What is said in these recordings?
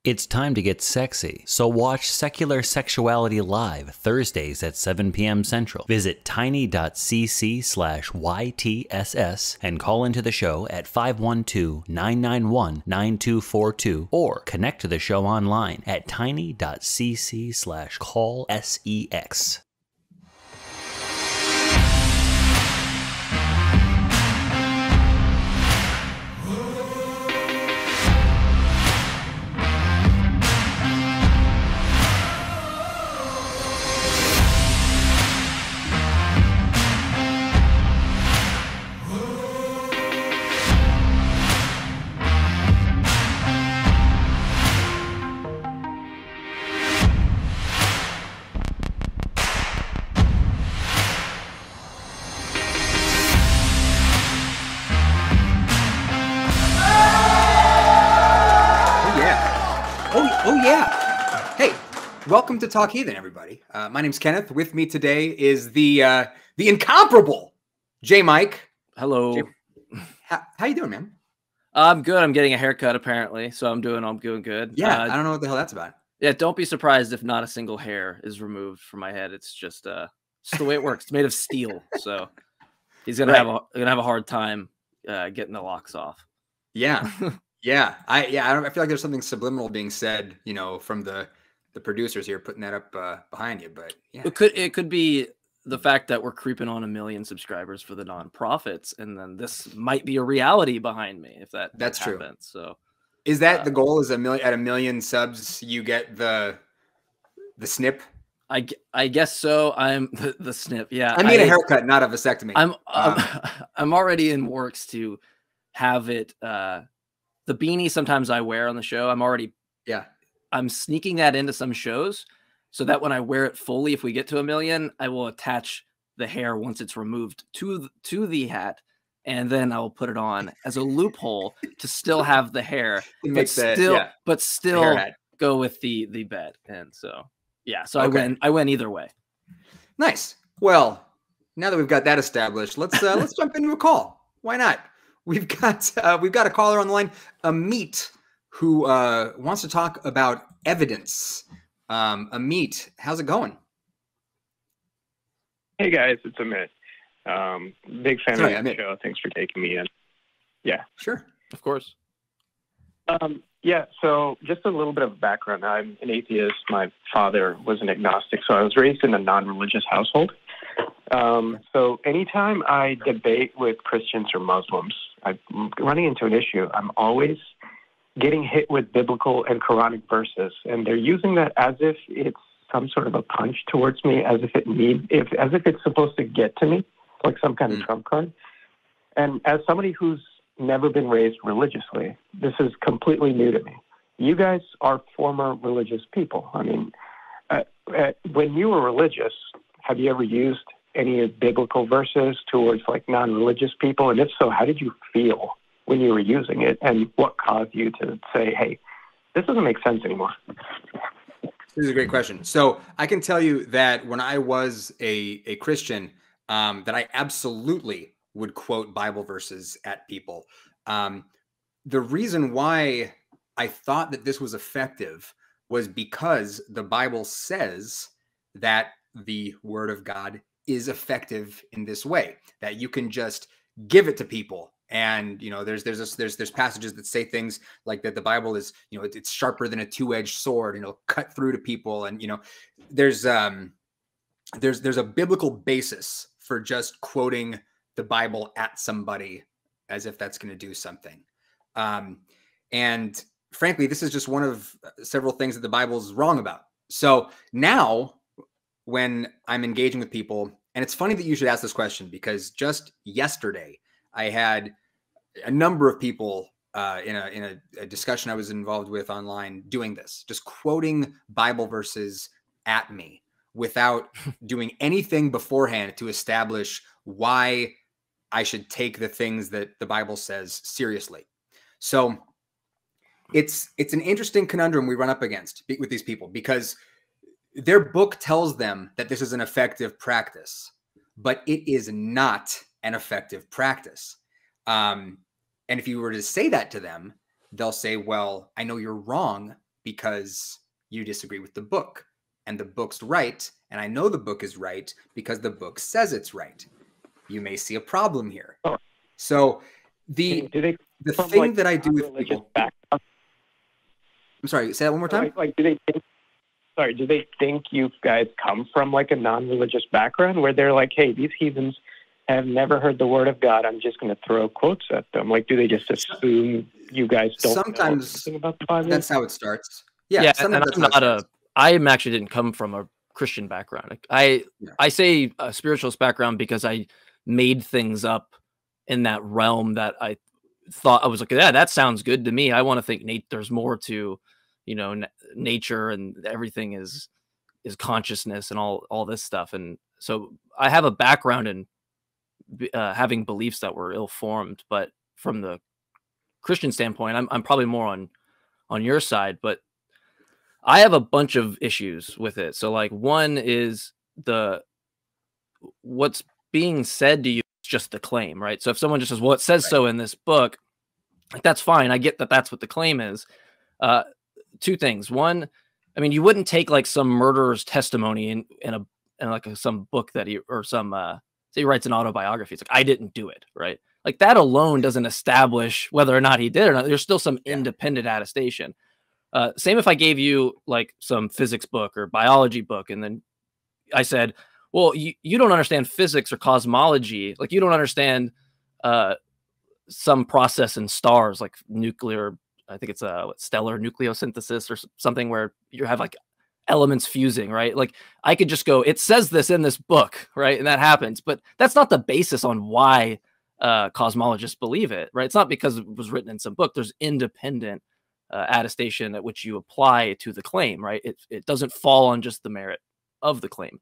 It's time to get sexy, so watch Secular Sexuality Live Thursdays at 7 p.m. Central. Visit tiny.cc/YTSS and call into the show at 512-991-9242 or connect to the show online at tiny.cc/callsex. Welcome to Talk Heathen, everybody. My name's Kenneth. With me today is the incomparable Jmike. Hello. How you doing, man? I'm good. I'm getting a haircut apparently, so I'm doing good. Yeah, I don't know what the hell that's about. Yeah, don't be surprised if not a single hair is removed from my head. It's just the way it works. It's made of steel, so he's gonna have a hard time getting the locks off. Yeah, yeah. I feel like there's something subliminal being said, you know, from the producers here putting that up behind you, but yeah, it could be the fact that we're creeping on 1 million subscribers for the nonprofits, and then this might be a reality behind me if that's true. Happens. So, is that the goal? Is at 1 million subs you get the snip? I guess so. I'm the snip. Yeah, I mean a haircut, not a vasectomy. I'm already in works to have it. The beanie sometimes I wear on the show. I'm sneaking that into some shows so that when I wear it fully, if we get to 1 million, I will attach the hair once it's removed to the hat, and then I'll put it on as a loophole to still have the hair, but still go with the bed. And so, yeah, so okay. I went either way. Nice. Well, now that we've got that established, let's jump into a call. Why not? We've got a caller on the line, Amit, who wants to talk about evidence. Amit, how's it going? Hey guys, it's Amit. Big fan of the show. Thanks for taking me in. Yeah, sure, of course. Yeah, so just a little bit of background. I'm an atheist. My father was an agnostic, so I was raised in a non-religious household. So anytime I debate with Christians or Muslims, I'm running into an issue. I'm always getting hit with biblical and Quranic verses, and they're using that as if it's some sort of a punch towards me, as if it's supposed to get to me, like some kind of trump card. And as somebody who's never been raised religiously, this is completely new to me. You guys are former religious people. I mean, when you were religious, have you ever used any biblical verses towards like non-religious people? And if so, how did you feel when you were using it, and what caused you to say, hey, this doesn't make sense anymore? This is a great question. So I can tell you that when I was a Christian, that I absolutely would quote Bible verses at people. The reason why I thought that this was effective was because the Bible says that the Word of God is effective in this way, that you can just give it to people. And, you know, there's passages that say things like that the Bible is, you know, it's sharper than a two-edged sword, and it'll cut through to people. And, you know, there's a biblical basis for just quoting the Bible at somebody as if that's going to do something. And frankly, this is just one of several things that the Bible is wrong about. So now when I'm engaging with people, and it's funny that you should ask this question, because just yesterday I had a number of people in a discussion I was involved with online doing this, just quoting Bible verses at me without doing anything beforehand to establish why I should take the things that the Bible says seriously. So it's an interesting conundrum we run up against with these people, because their book tells them that this is an effective practice, but it is not an effective practice. And if you were to say that to them, they'll say, well, I know you're wrong, because you disagree with the book, and the book's right, and I know the book is right because the book says it's right. You may see a problem here. Oh. So the thing that I do with people. I'm sorry, say that one more time. Like, do they think you guys come from like a non-religious background where they're like, hey, these heathens have never heard the word of God, I'm just going to throw quotes at them? Like, do they just assume you guys don't know anything about the Bible? That's how it starts. Yeah, and I actually didn't come from a Christian background. I say a spiritualist background because I made things up in that realm that I thought, I was like, yeah, that sounds good to me. I want to think there's more to, you know, nature, and everything is consciousness and all this stuff. And so I have a background in having beliefs that were ill-formed, but from the Christian standpoint, I'm probably more on your side, but I have a bunch of issues with it. So like, one is what's being said to you is just the claim, right? So if someone just says, well, it says so in this book, like, that's fine. I get that that's what the claim is. Two things. One, I mean, you wouldn't take like some murderer's testimony in like some book that say he writes an autobiography. It's like, I didn't do it, right? Like, that alone doesn't establish whether or not he did or not. There's still some independent attestation. Same if I gave you like some physics book or biology book, and then I said, well, you don't understand physics or cosmology. Like, you don't understand some process in stars, like nuclear, I think it's stellar nucleosynthesis or something, where you have like elements fusing, right? Like, I could just go, it says this in this book, right? And that happens, but that's not the basis on why cosmologists believe it, right? It's not because it was written in some book. There's independent attestation at which you apply to the claim, right? It doesn't fall on just the merit of the claim.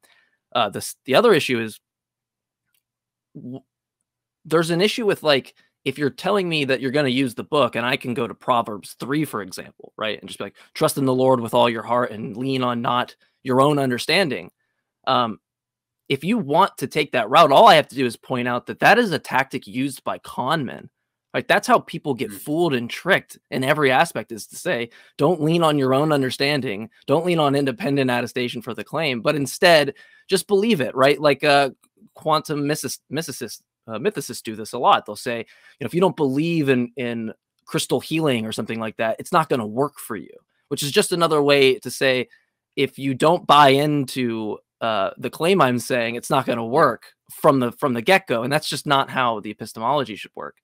The other issue is there's an issue with, like, if you're telling me that you're going to use the book, and I can go to Proverbs 3, for example, right? And just be like, trust in the Lord with all your heart and lean on not your own understanding. If you want to take that route, all I have to do is point out that that is a tactic used by con men. Like, that's how people get fooled and tricked in every aspect, is to say, don't lean on your own understanding. Don't lean on independent attestation for the claim, but instead just believe it, right? Like quantum mythicists do this a lot. They'll say, you know, if you don't believe in crystal healing or something like that, it's not going to work for you, which is just another way to say, if you don't buy into the claim I'm saying, it's not going to work from the get-go. And that's just not how the epistemology should work.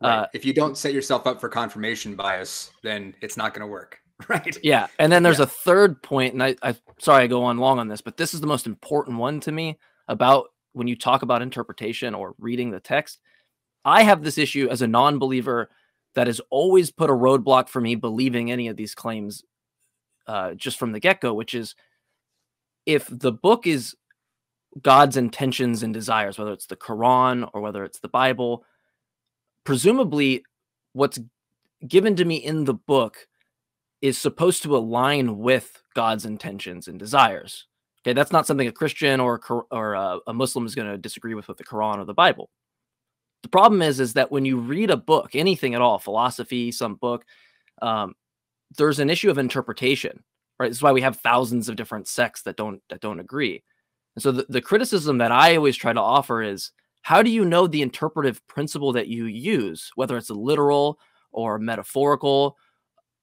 Right. If you don't set yourself up for confirmation bias, then it's not going to work. Right. Yeah. And then there's a third point, and I sorry I go on long on this, but this is the most important one to me about when you talk about interpretation or reading the text. I have this issue as a non-believer that has always put a roadblock for me believing any of these claims just from the get-go, which is, if the book is God's intentions and desires, whether it's the Quran or whether it's the Bible, presumably what's given to me in the book is supposed to align with God's intentions and desires. Okay, that's not something a Christian or a Muslim is going to disagree with the Quran or the Bible. The problem is that when you read a book, anything at all, philosophy, some book, there's an issue of interpretation, right? This is why we have thousands of different sects that don't agree. And so the criticism that I always try to offer is, how do you know the interpretive principle that you use, whether it's a literal or metaphorical,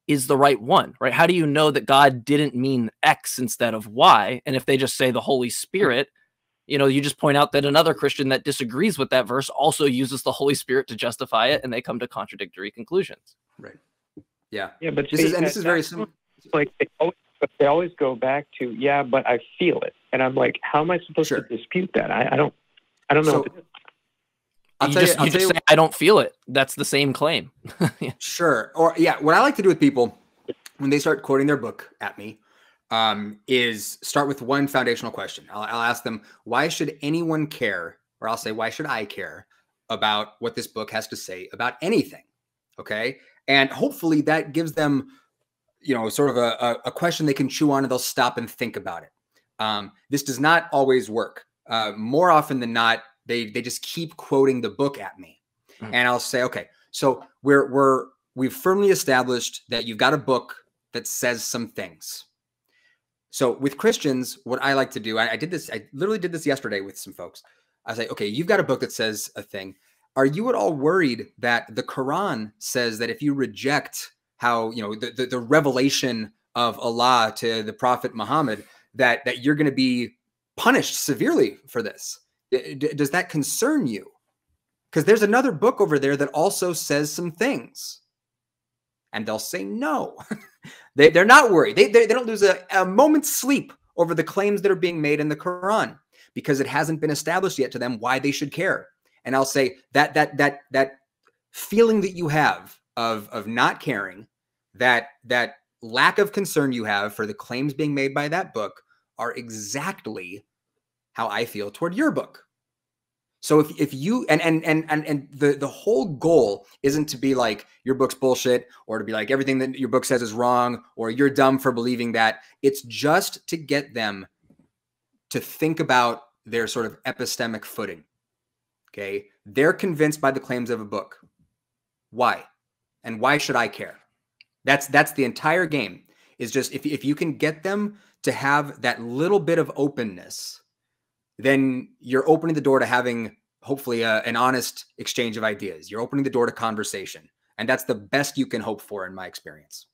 is the right one, right? How do you know that God didn't mean X instead of Y? And if they just say the Holy Spirit, you know, you just point out that another Christian that disagrees with that verse also uses the Holy Spirit to justify it, and they come to contradictory conclusions. Right. Yeah. Yeah, but this is very simple. Like, they always go back to, yeah, but I feel it, and I'm like, how am I supposed to dispute that? I don't know. So, what to do. You just say, I don't feel it. That's the same claim. Sure. Or what I like to do with people when they start quoting their book at me is start with one foundational question. I'll ask them, why should anyone care? Or I'll say, why should I care about what this book has to say about anything? Okay. And hopefully that gives them, you know, sort of a question they can chew on, and they'll stop and think about it. This does not always work. More often than not, they just keep quoting the book at me, and I'll say, okay, so we've firmly established that you've got a book that says some things. So with Christians, what I like to do, I literally did this yesterday with some folks. I was like, okay, you've got a book that says a thing. Are you at all worried that the Quran says that if you reject how, the revelation of Allah to the Prophet Muhammad, that you're going to be punished severely for this? Does that concern you? Because there's another book over there that also says some things. And they'll say no. They're not worried. They don't lose a moment's sleep over the claims that are being made in the Quran, because it hasn't been established yet to them why they should care. And I'll say that feeling that you have of not caring, that lack of concern you have for the claims being made by that book, are exactly how I feel toward your book. So if you and the whole goal isn't to be like your book's bullshit, or to be like everything that your book says is wrong, or you're dumb for believing that. It's just to get them to think about their sort of epistemic footing. Okay, they're convinced by the claims of a book. Why? And why should I care? That's the entire game. Is just if you can get them to have that little bit of openness, then you're opening the door to having hopefully an honest exchange of ideas. You're opening the door to conversation. And that's the best you can hope for in my experience.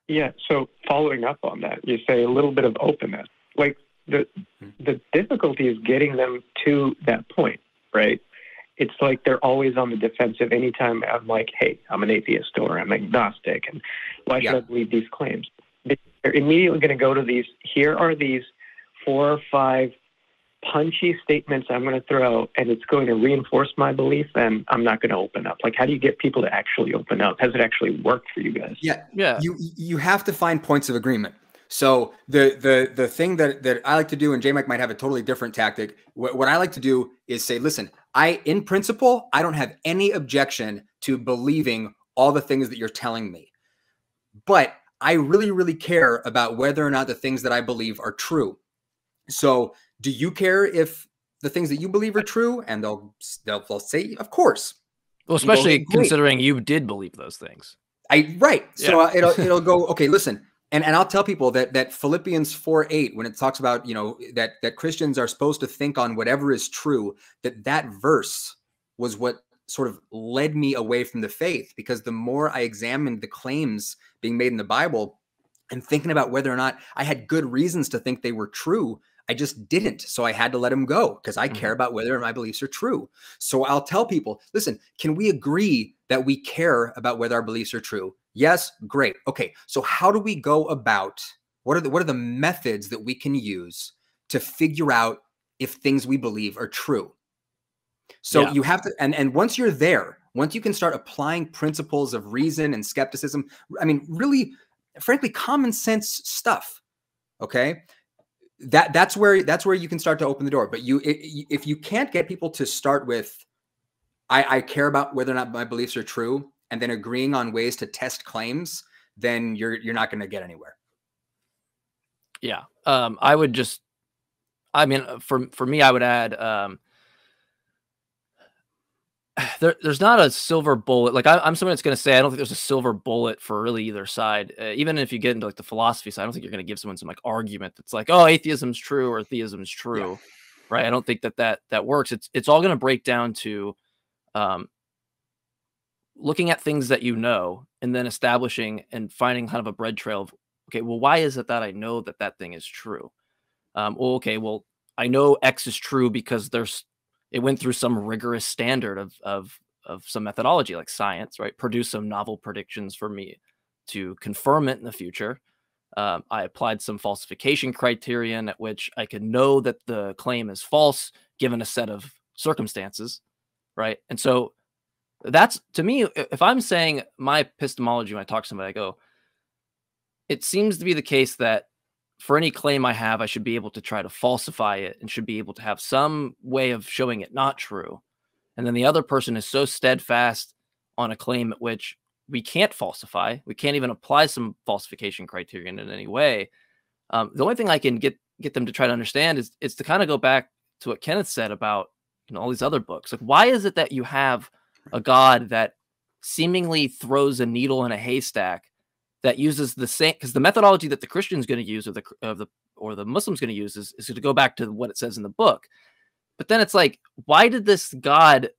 Yeah. So following up on that, you say a little bit of openness. Like the difficulty is getting them to that point, right? It's like they're always on the defensive. Anytime I'm like, hey, I'm an atheist or I'm agnostic, and why should I believe these claims? They're immediately going to go to these. Here are these 4 or 5 punchy statements I'm going to throw, and it's going to reinforce my belief, and I'm not going to open up. Like, how do you get people to actually open up? Has it actually worked for you guys? Yeah. You have to find points of agreement. So the thing that I like to do, and Jmike might have a totally different tactic. What I like to do is say, listen, in principle, I don't have any objection to believing all the things that you're telling me, but I really, really care about whether or not the things that I believe are true. So do you care if the things that you believe are true? And they'll say, of course. Well, especially considering you did believe those things. Right. So it'll go, okay, listen. And I'll tell people that Philippians 4:8, when it talks about, that Christians are supposed to think on whatever is true, that verse was what sort of led me away from the faith, because the more I examined the claims being made in the Bible and thinking about whether or not I had good reasons to think they were true, I just didn't. So I had to let them go, because I care about whether my beliefs are true. So I'll tell people, listen, can we agree that we care about whether our beliefs are true? Yes, great. Okay, so how do we go about, what are the methods that we can use to figure out if things we believe are true? So you have to, and once you're there, once you can start applying principles of reason and skepticism, I mean, really, frankly, common sense stuff, okay? That's where you can start to open the door. But if you can't get people to start with, I care about whether or not my beliefs are true, and then agreeing on ways to test claims, then you're not going to get anywhere. Yeah. I would just, I mean, for me, I would add, there's not a silver bullet. Like I'm someone that's going to say, I don't think there's a silver bullet for really either side. Even if you get into like the philosophy side, I don't think you're going to give someone some like argument that's like, oh, atheism's true or theism's true. Right. I don't think that works. It's all going to break down to, looking at things that and then establishing and finding kind of a bread trail of, okay, well, why is it that I know that thing is true? Well, I know X is true because it went through some rigorous standard of some methodology like science, right? Produce some novel predictions for me to confirm it in the future. I applied some falsification criterion at which I could know that the claim is false given a set of circumstances, right? And so that's, to me, if I'm saying my epistemology when I talk to somebody, I go, it seems to be the case that for any claim I have, I should be able to try to falsify it and should be able to have some way of showing it not true. And then the other person is so steadfast on a claim at which we can't falsify. We can't even apply some falsification criterion in any way. The only thing I can get them to try to understand is to kind of go back to what Kenneth said about all these other books. Like, why is it that you have a God that seemingly throws a needle in a haystack that uses the same, because the methodology that the Christian's going to use or the Muslim's going to use is to go back to what it says in the book. But then it's like, why did this God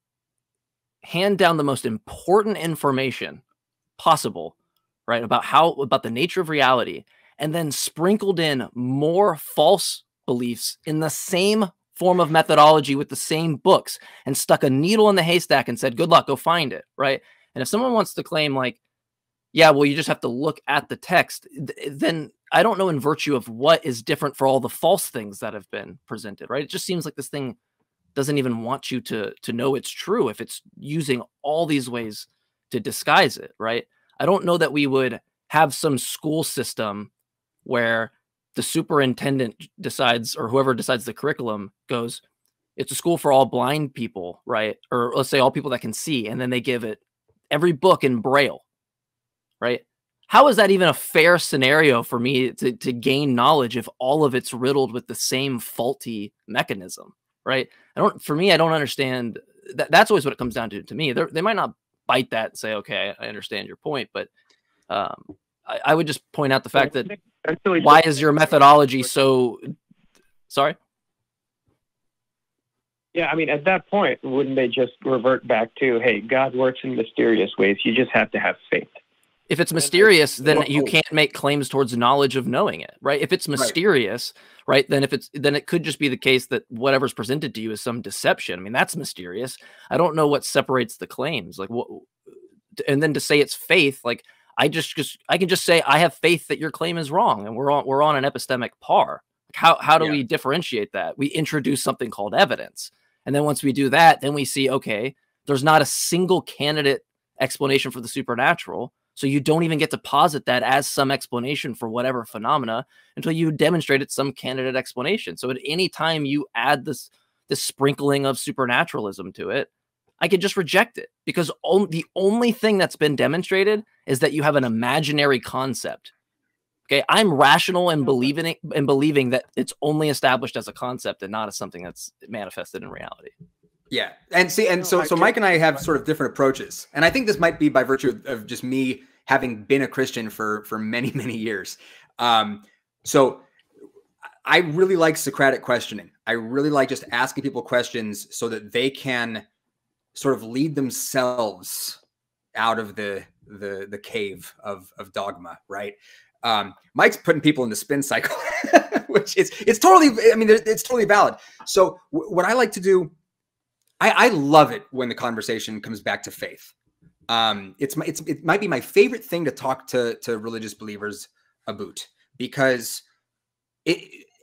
hand down the most important information possible, right, about the nature of reality, and then sprinkled in more false beliefs in the same form of methodology with the same books, and stuck a needle in the haystack and said, good luck, go find it, right? And if someone wants to claim like, yeah, well, you just have to look at the text, then I don't know in virtue of what is different for all the false things that have been presented, right? It just seems like this thing doesn't even want you to know it's true if it's using all these ways to disguise it, right? I don't know that we would have some school system where the superintendent decides, or whoever decides the curriculum goes, it's a school for all blind people, right? Or let's say all people that can see, and then they give it every book in Braille, right? How is that even a fair scenario for me to gain knowledge if all of it's riddled with the same faulty mechanism, right? For me, I don't understand. That's always what it comes down to me. They might not bite that and say, okay, I understand your point, but I would just point out the fact that why is your methodology so, sorry? Yeah, I mean, at that point, wouldn't they just revert back to, hey, God works in mysterious ways. You just have to have faith. If it's mysterious, then you can't make claims towards knowledge of knowing it, right? If it's mysterious, right, then it could just be the case that whatever's presented to you is some deception. I mean, that's mysterious. I don't know what separates the claims, like what, and then to say it's faith, like I can just say I have faith that your claim is wrong, and we're on an epistemic par. How do we differentiate that? We introduce something called evidence, and then once we do that, then we see, okay, there's not a single candidate explanation for the supernatural. So you don't even get to posit that as some explanation for whatever phenomena until you demonstrate it's some candidate explanation. So at any time you add this sprinkling of supernaturalism to it, I could just reject it, because the only thing that's been demonstrated is that you have an imaginary concept. Okay, I'm rational in believing that it's only established as a concept and not as something that's manifested in reality. Yeah. And see, and so Mike and I have sort of different approaches. And I think this might be by virtue of just me having been a Christian for many, many years. So I really like Socratic questioning. I really like just asking people questions so that they can sort of lead themselves out of the cave of dogma, right? Mike's putting people in the spin cycle, which it's totally, I mean, it's totally valid. So what I like to do, I love it when the conversation comes back to faith. It might be my favorite thing to talk to religious believers about, because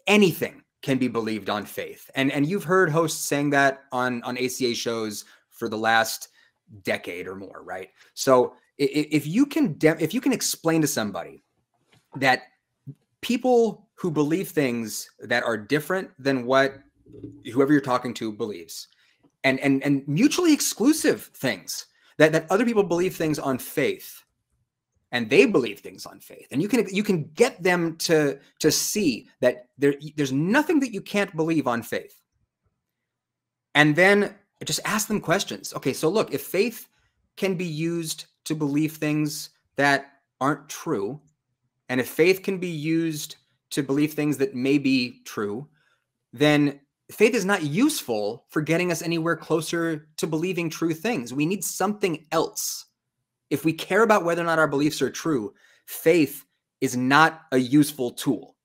anything can be believed on faith. And you've heard hosts saying that on ACA shows for the last decade or more, right? So if you can explain to somebody that people who believe things that are different than what whoever you're talking to believes, and mutually exclusive things, that other people believe things on faith and they believe things on faith, and you can get them to see that there's nothing that you can't believe on faith. And then just ask them questions. Okay, so look, if faith can be used to believe things that aren't true, and if faith can be used to believe things that may be true, then faith is not useful for getting us anywhere closer to believing true things. We need something else. If we care about whether or not our beliefs are true, faith is not a useful tool.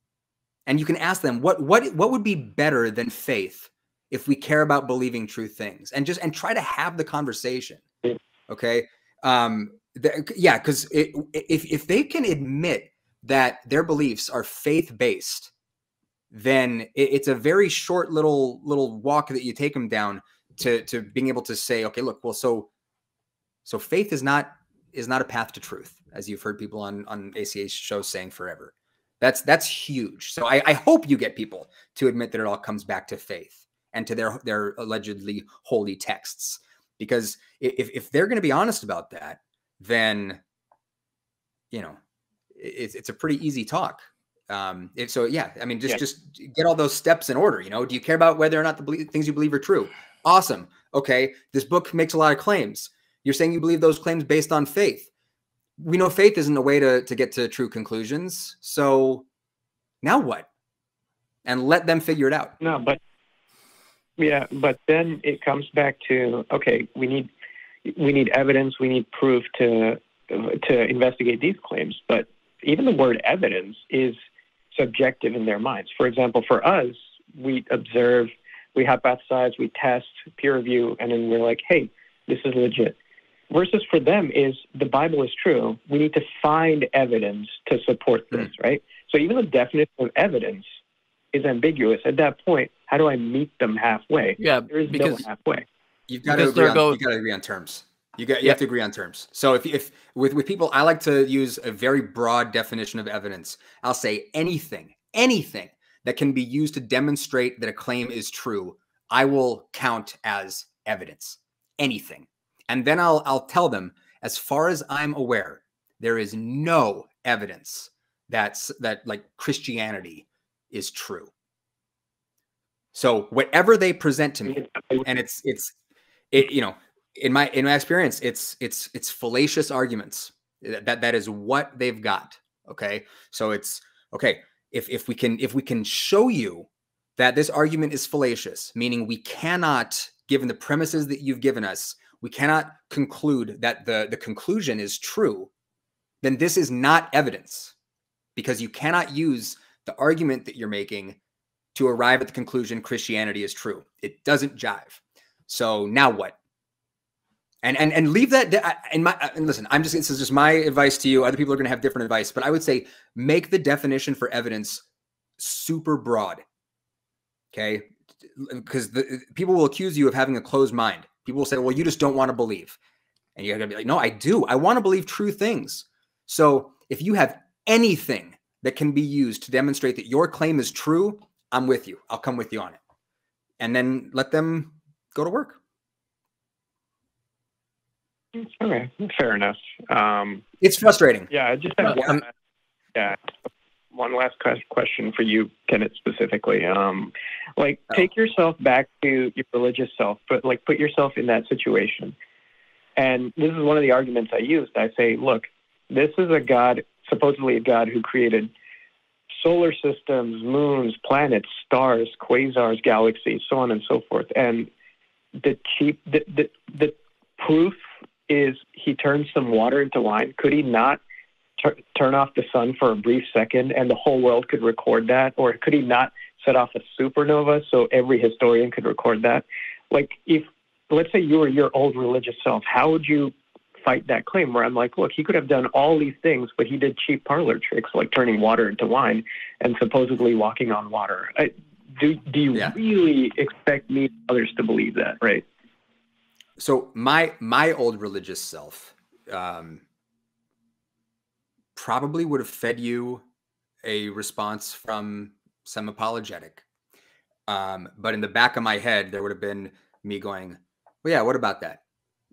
And you can ask them, what would be better than faith if we care about believing true things? And try to have the conversation. Okay. Yeah. Because if they can admit that their beliefs are faith-based, then it's a very short little walk that you take them down to being able to say, okay, look, well, so faith is not a path to truth, as you've heard people on ACA shows saying forever. That's huge. So I hope you get people to admit that it all comes back to faith and to their allegedly holy texts, because if they're going to be honest about that, then, you know, it's a pretty easy talk. So yeah, I mean, just get all those steps in order. You know, do you care about whether or not the things you believe are true? Awesome. Okay, this book makes a lot of claims. You're saying you believe those claims based on faith. we know faith isn't a way to get to true conclusions. So now what? And let them figure it out. No, but yeah, but then it comes back to, okay, we need evidence, we need proof to investigate these claims. But even the word evidence is subjective in their minds. For example, for us, we observe, we hypothesize, we test, peer review, and then we're like, hey, this is legit. Versus for them is the Bible is true. We need to find evidence to support this, right? So even the definition of evidence is ambiguous. At that point, how do I meet them halfway? Yeah, there is because no halfway. You've got to agree on terms. You have to agree on terms. So if with people, I like to use a very broad definition of evidence. I'll say anything that can be used to demonstrate that a claim is true, I will count as evidence. Anything. And then I'll tell them, as far as I'm aware, there is no evidence that like Christianity is true. So whatever they present to me, and it's you know, in my experience, it's fallacious arguments. That is what they've got. Okay, so it's okay if we can show you that this argument is fallacious, meaning we cannot, given the premises that you've given us, we cannot conclude that the conclusion is true, then this is not evidence, because you cannot use the argument that you're making to arrive at the conclusion Christianity is true. It doesn't jive. So now what? And leave that and listen, this is just my advice to you. Other people are going to have different advice, but I would say make the definition for evidence super broad. Okay? Because people will accuse you of having a closed mind. People will say, well, you just don't want to believe. And you're going to be like, no, I do. I want to believe true things. So if you have anything that can be used to demonstrate that your claim is true, I'm with you. I'll come with you on it. And then let them go to work. Okay, fair enough. It's frustrating. Yeah, I just have one last question for you, Kenneth, specifically. Take yourself back to your religious self, but put yourself in that situation. And this is one of the arguments I used. I say, look, this is a God, supposedly a God who created solar systems, moons, planets, stars, quasars, galaxies, so on and so forth. And the proof is he turned some water into wine. Could he not turn off the sun for a brief second and the whole world could record that? Or could he not set off a supernova so every historian could record that? If, let's say you were your old religious self, how would you fight that claim where I'm like, look, he could have done all these things, but he did cheap parlor tricks like turning water into wine and supposedly walking on water. Do you really expect me and others to believe that, right? So my old religious self probably would have fed you a response from some apologetic. But in the back of my head, there would have been me going, well, yeah, what about that?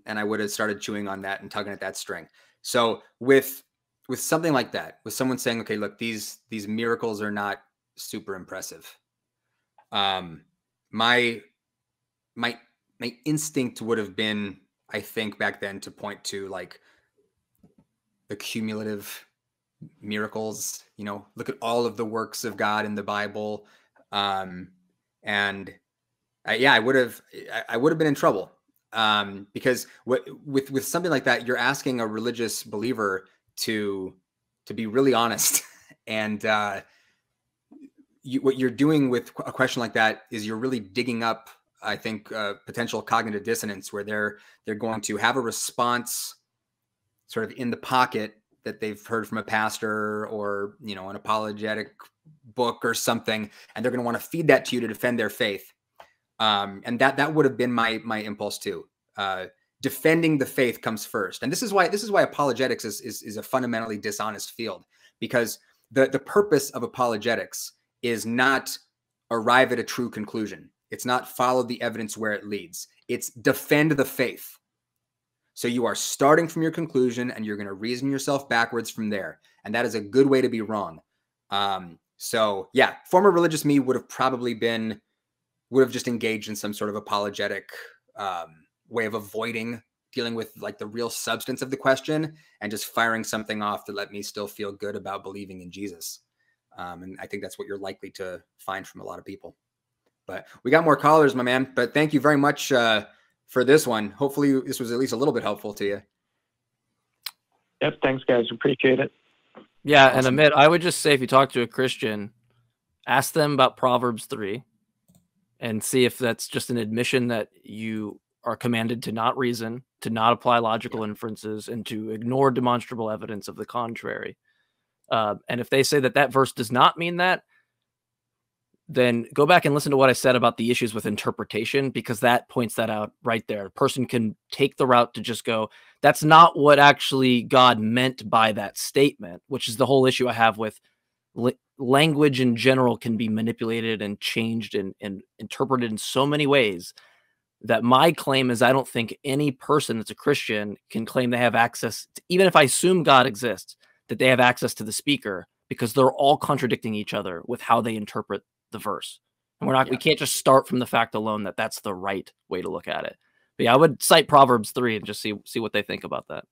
And I would have started chewing on that and tugging at that string. So with something like that, with someone saying, okay, look, these miracles are not super impressive. My instinct would have been, I think back then, to point to the cumulative miracles, look at all of the works of God in the Bible. I would have been in trouble. Because with something like that, you're asking a religious believer to be really honest. And what you're doing with a question like that is you're really digging up, I think, potential cognitive dissonance, where they're going to have a response sort of in the pocket that they've heard from a pastor or, an apologetic book or something, and they're going to want to feed that to you to defend their faith. And that would have been my impulse too. Defending the faith comes first. And this is why apologetics is a fundamentally dishonest field, because the purpose of apologetics is not arrive at a true conclusion. It's not follow the evidence where it leads. It's defend the faith. So you are starting from your conclusion and you're going to reason yourself backwards from there. And that is a good way to be wrong. So yeah, former religious me would have just engaged in some sort of apologetic way of avoiding dealing with like the real substance of the question and just firing something off to let me still feel good about believing in Jesus. And I think that's what you're likely to find from a lot of people. But we got more callers, my man. But thank you very much for this one. Hopefully this was at least a little bit helpful to you. Yep. Thanks, guys. Appreciate it. Yeah. Awesome. And Amit, I would just say, if you talk to a Christian, ask them about Proverbs 3 and see if that's just an admission that you are commanded to not reason, to not apply logical inferences, and to ignore demonstrable evidence of the contrary. And if they say that that verse does not mean that, then go back and listen to what I said about the issues with interpretation, because that points that out right there. A person can take the route to just go, that's not what actually God meant by that statement, which is the whole issue I have with language in general can be manipulated and changed and interpreted in so many ways that my claim is I don't think any person that's a Christian can claim they have access to, even if I assume God exists, that they have access to the speaker, because they're all contradicting each other with how they interpret the verse. And we can't just start from the fact alone that that's the right way to look at it. But yeah, I would cite Proverbs 3 and just see what they think about that.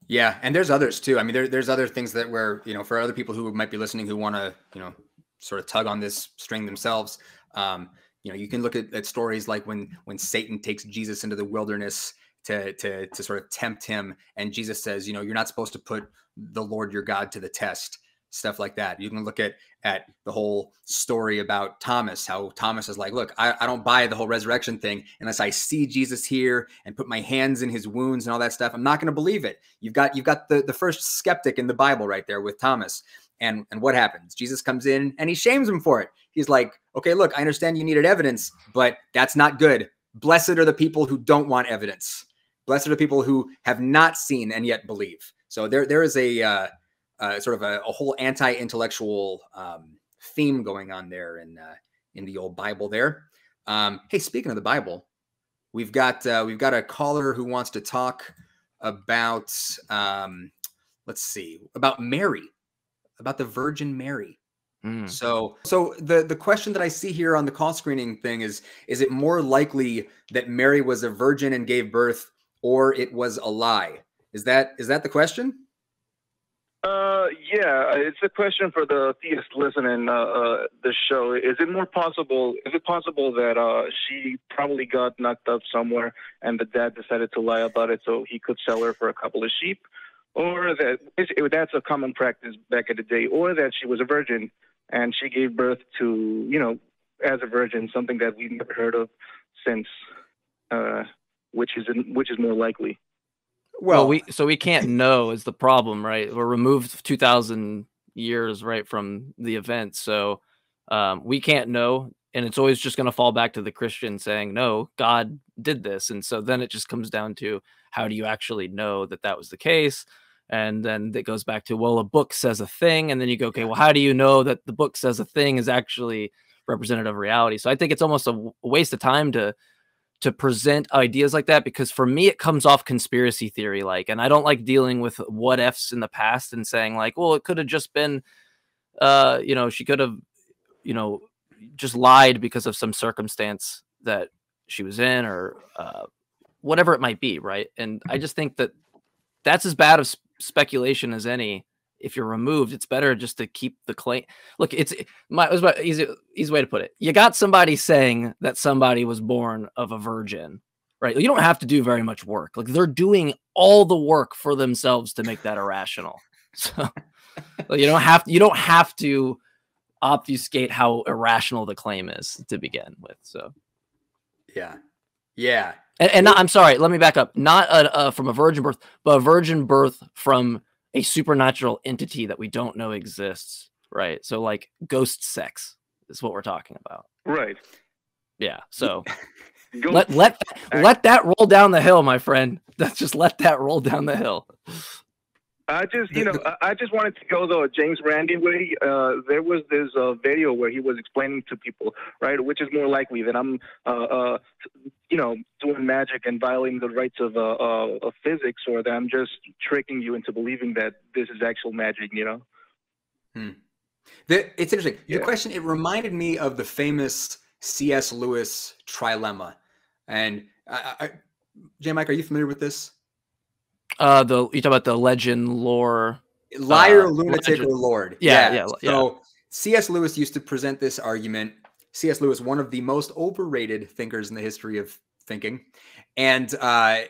Yeah. And there's others too. I mean, there's other things that where, you know, for other people who might be listening, who want to, you know, sort of tug on this string themselves. You know, you can look at stories like when Satan takes Jesus into the wilderness to sort of tempt him. And Jesus says, you know, you're not supposed to put the Lord your God to the test. Stuff like that. You can look at the whole story about Thomas, how Thomas is like, look, I don't buy the whole resurrection thing unless I see Jesus here and put my hands in his wounds and all that stuff. I'm not going to believe it. You've got the first skeptic in the Bible right there with Thomas. And what happens? Jesus comes in and he shames him for it. He's like, okay, look, I understand you needed evidence, but that's not good. Blessed are the people who don't want evidence. Blessed are the people who have not seen and yet believe. So there is a sort of a whole anti-intellectual theme going on there in the old Bible there. Hey, speaking of the Bible, we've got a caller who wants to talk about let's see, about Mary, about the Virgin Mary. So the question that I see here on the call screening thing is it more likely that Mary was a virgin and gave birth, or it was a lie? Is that the question? Yeah, it's a question for the theist listening the show. Is it possible that she probably got knocked up somewhere and the dad decided to lie about it so he could sell her for a couple of sheep? Or that's a common practice back in the day, or that she was a virgin and she gave birth to, you know, as a virgin, something that we've never heard of since, which is more likely. Well, we can't know is the problem, right? We're removed 2,000 years, right, from the event. So we can't know. And it's always just going to fall back to the Christian saying, no, God did this. And so then it just comes down to, how do you actually know that that was the case? And then it goes back to, well, a book says a thing. And then you go, okay, well, how do you know that the book says a thing is actually representative of reality? So I think it's almost a waste of time to present ideas like that, because for me, it comes off conspiracy theory like, and I don't like dealing with what ifs in the past and saying like, well, it could have just been, you know, she could have, you know, just lied because of some circumstance that she was in, or whatever it might be. Right. And I just think that that's as bad of speculation as any. If you're removed, it's better just to keep the claim. Look, it was about easy way to put it. You got somebody saying that somebody was born of a virgin, right? You don't have to do very much work. Like, they're doing all the work for themselves to make that irrational. So you don't have to obfuscate how irrational the claim is to begin with. So yeah. And I'm sorry, let me back up. Not from a virgin birth, but a virgin birth from a supernatural entity that we don't know exists, right? So like ghost sex is what we're talking about. Right. Yeah. So let that roll down the hill, my friend. Just let that roll down the hill. I just wanted to go the James Randi way. There was this video where he was explaining to people, right, which is more likely that I'm, you know, doing magic and violating the rights of physics, or that I'm just tricking you into believing that this is actual magic, you know? It's interesting. The question, it reminded me of the famous C.S. Lewis trilemma. And Jmike, are you familiar with this? You talk about the legend lore. Liar, lunatic, or Lord. Yeah. So C.S. Lewis used to present this argument. C.S. Lewis, one of the most overrated thinkers in the history of thinking. And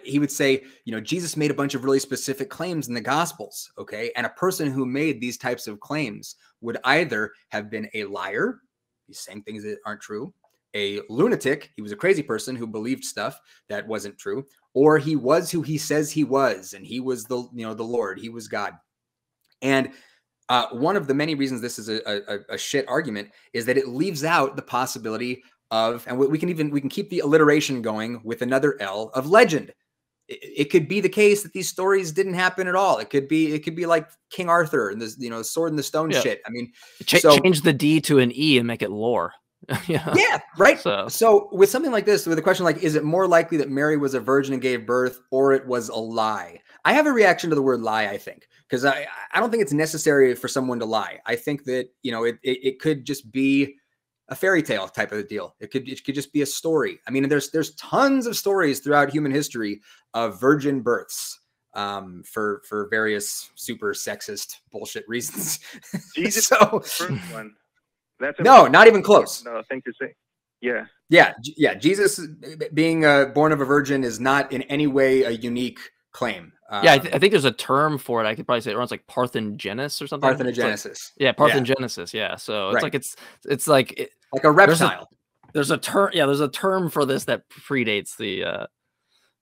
he would say, Jesus made a bunch of really specific claims in the Gospels, okay? And a person who made these types of claims would either have been a liar, he's saying things that aren't true, a lunatic, he was a crazy person who believed stuff that wasn't true, or he was who he says he was, and he was the Lord, he was God. And one of the many reasons this is a shit argument is that it leaves out the possibility of, and we can keep the alliteration going with another L, of legend. It could be the case that these stories didn't happen at all. It could be like King Arthur and this, sword in the stone shit. I mean, change the D to an E and make it lore. Yeah, right. So with something like this, with a question like, is it more likely that Mary was a virgin and gave birth, or it was a lie? I have a reaction to the word lie, I think, because I don't think it's necessary for someone to lie. I think that, it could just be a fairy tale type of a deal. It could just be a story. I mean, there's tons of stories throughout human history of virgin births for various super sexist bullshit reasons. Jesus, first one. That's not even close. No, thing to say. Yeah. Yeah. Jesus being born of a virgin is not in any way a unique claim. I think there's a term for it. I could probably say it runs like parthenogenesis or something. Parthenogenesis. Parthenogenesis. Yeah. So it's like a reptile. There's a term. Yeah, there's a term for this that predates the.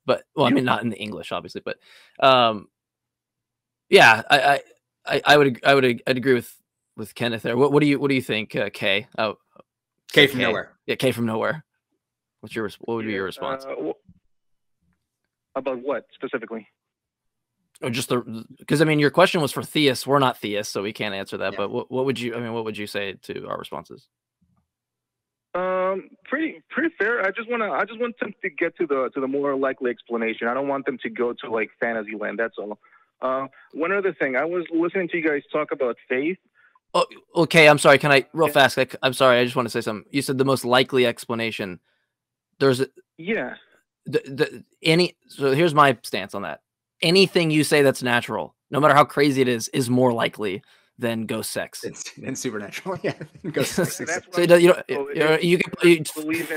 But I mean, not in the English, obviously. But I would agree with Kenneth there. What do you think, K? K from nowhere. Yeah, K from nowhere. What would be your response? About what specifically? Or just because I mean, your question was for theists. We're not theists, so we can't answer that. Yeah. But what would you say to our responses? Pretty fair. I just want them to get to the more likely explanation. I don't want them to go to like fantasy land. That's all. One other thing, I was listening to you guys talk about faith. Oh, okay. I'm sorry. Can I real fast? I'm sorry. I just want to say something. You said the most likely explanation. So here's my stance on that. Anything you say that's natural, no matter how crazy it is more likely than ghost sex. Than supernatural. Yeah. Ghost sex. So you can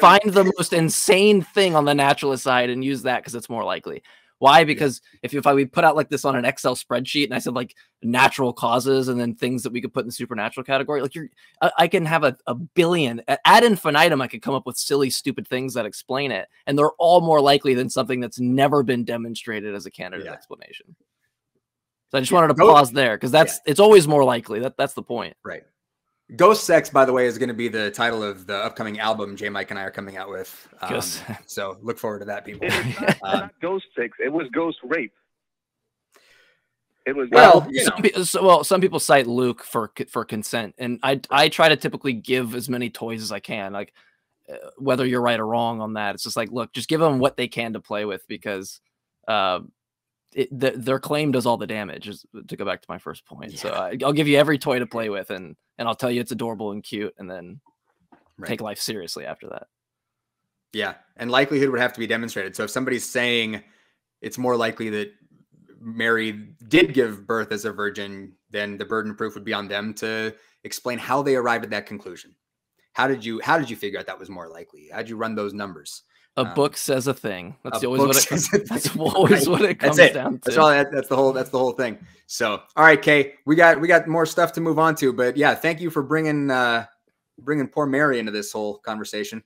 find the most insane thing on the naturalist side and use that because it's more likely. Why? Because if we put out like this on an Excel spreadsheet and I said like natural causes and then things that we could put in the supernatural category, like I can have a billion ad infinitum. I could come up with silly, stupid things that explain it. And they're all more likely than something that's never been demonstrated as a candidate explanation. So I just wanted to pause there because it's always more likely. That's the point. Right. Ghost Sex, by the way, is going to be the title of the upcoming album Jmike and I are coming out with. So look forward to that, people. It's not Ghost Sex. It was Ghost Rape. It was some people cite Luke for consent, and I try to typically give as many toys as I can. Like whether you're right or wrong on that, it's just like look, just give them what they can to play with because their claim does all the damage. To go back to my first point, so I'll give you every toy to play with, and I'll tell you it's adorable and cute, and then take life seriously after that. Yeah, and likelihood would have to be demonstrated. So if somebody's saying it's more likely that Mary did give birth as a virgin, then the burden of proof would be on them to explain how they arrived at that conclusion. How did you figure out that was more likely? How'd you run those numbers? A book says a thing. That's always what it comes down to. That's the whole thing. So, all right, Kay, we got more stuff to move on to, but yeah, thank you for bringing poor Mary into this whole conversation.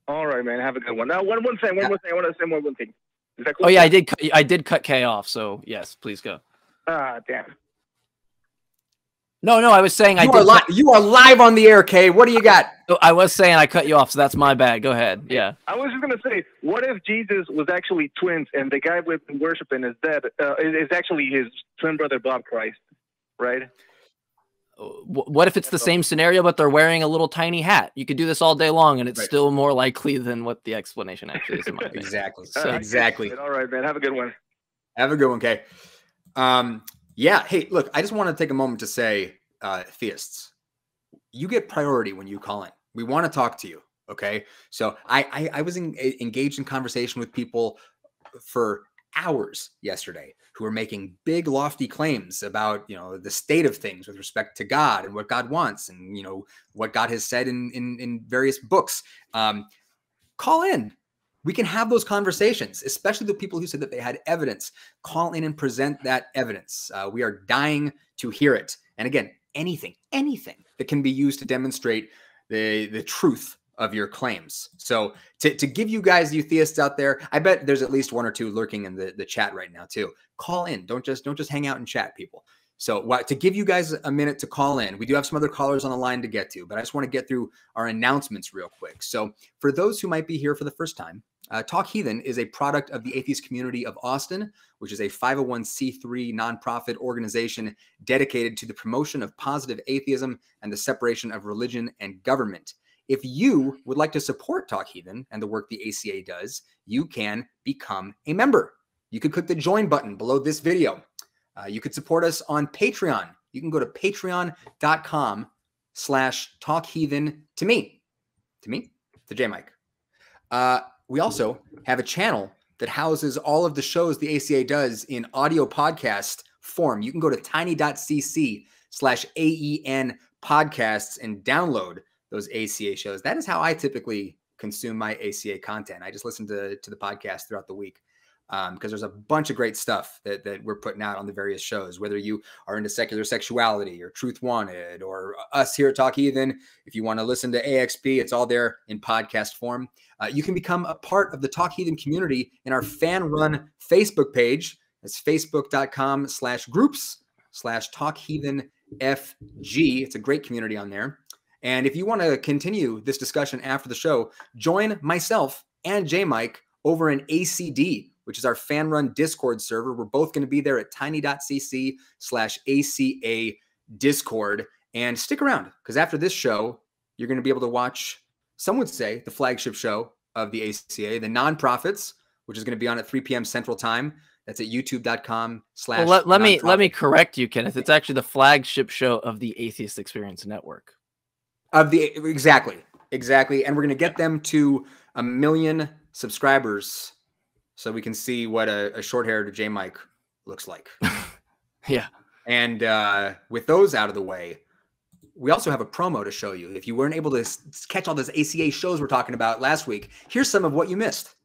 All right, man. Have a good one. Now, one thing. I want to say one thing. Is that cool? Oh yeah, I did cut Kay off. So yes, please go. Damn. No, I was saying you are live on the air, Kay. What do you got? I was saying I cut you off, so that's my bad. Go ahead. Yeah. I was just gonna say, what if Jesus was actually twins and the guy we've been worshiping is dead? Is actually his twin brother Bob Christ, right? What if it's the same scenario, but they're wearing a little tiny hat? You could do this all day long, and it's still more likely than what the explanation actually is. In my opinion. Exactly. Exactly. All right, man. Have a good one. Have a good one, Kay. Yeah. Hey, look, I just want to take a moment to say, theists, you get priority when you call in. We want to talk to you. Okay. So I was engaged in conversation with people for hours yesterday who are making big, lofty claims about, the state of things with respect to God and what God wants and, what God has said in various books. Call in. We can have those conversations, especially the people who said that they had evidence. Call in and present that evidence. We are dying to hear it. And again, anything that can be used to demonstrate the truth of your claims. So to give you guys, you theists out there, I bet there's at least one or two lurking in the chat right now too. Call in. Don't just hang out and chat, people. So to give you guys a minute to call in, we do have some other callers on the line to get to, but I just want to get through our announcements real quick. So for those who might be here for the first time, Talk Heathen is a product of the atheist community of Austin, which is a 501c3 nonprofit organization dedicated to the promotion of positive atheism and the separation of religion and government. If you would like to support Talk Heathen and the work the ACA does, you can become a member. You could click the join button below this video. You could support us on Patreon. You can go to patreon.com/talkheathen to Jmike. We also have a channel that houses all of the shows the ACA does in audio podcast form. You can go to tiny.cc/AEN podcasts and download those ACA shows. That is how I typically consume my ACA content. I just listen to the podcast throughout the week. Because there's a bunch of great stuff that we're putting out on the various shows, whether you are into secular sexuality or Truth Wanted or us here at Talk Heathen. If you want to listen to AXP, it's all there in podcast form. You can become a part of the Talk Heathen community in our fan-run Facebook page. It's facebook.com/groups/TalkHeathenFG. It's a great community on there. And if you want to continue this discussion after the show, join myself and Jmike over in ACD, which is our fan-run Discord server. We're both going to be there at tiny.cc/ACA Discord. And stick around, because after this show, you're going to be able to watch, some would say, the flagship show of the ACA, The Nonprofits, which is going to be on at 3 p.m. Central Time. That's at youtube.com/. Well, let me correct you, Kenneth. It's actually the flagship show of the Atheist Experience Network. Exactly. And we're going to get them to 1 million subscribers so we can see what a short-haired Jmike looks like. Yeah. And with those out of the way, we also have a promo to show you. If you weren't able to catch all those ACA shows we're talking about last week, here's some of what you missed.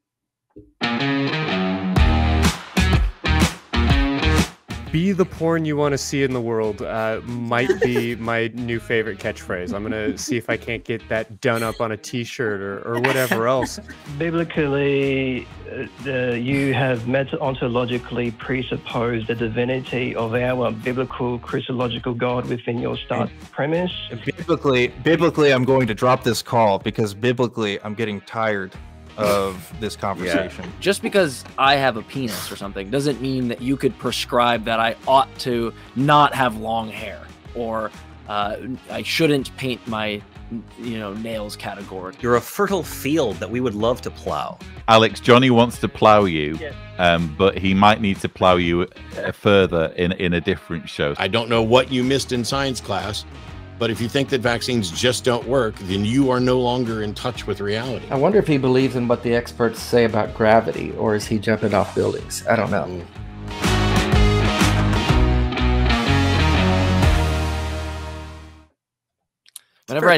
Be the porn you want to see in the world might be my new favorite catchphrase. I'm going to see if I can't get that done up on a t-shirt or whatever else. Biblically, you have methodologically presupposed the divinity of our biblical Christological God within your start premise. Biblically, I'm going to drop this call because biblically, I'm getting tired of this conversation. Yeah. Just because I have a penis or something doesn't mean that you could prescribe that I ought to not have long hair or I shouldn't paint my nails categorically. You're a fertile field that we would love to plow. Alex, Johnny wants to plow you, but he might need to plow you further in a different show. I don't know what you missed in science class, but if you think that vaccines just don't work, then you are no longer in touch with reality. I wonder if he believes in what the experts say about gravity, or is he jumping off buildings? I don't know. Whenever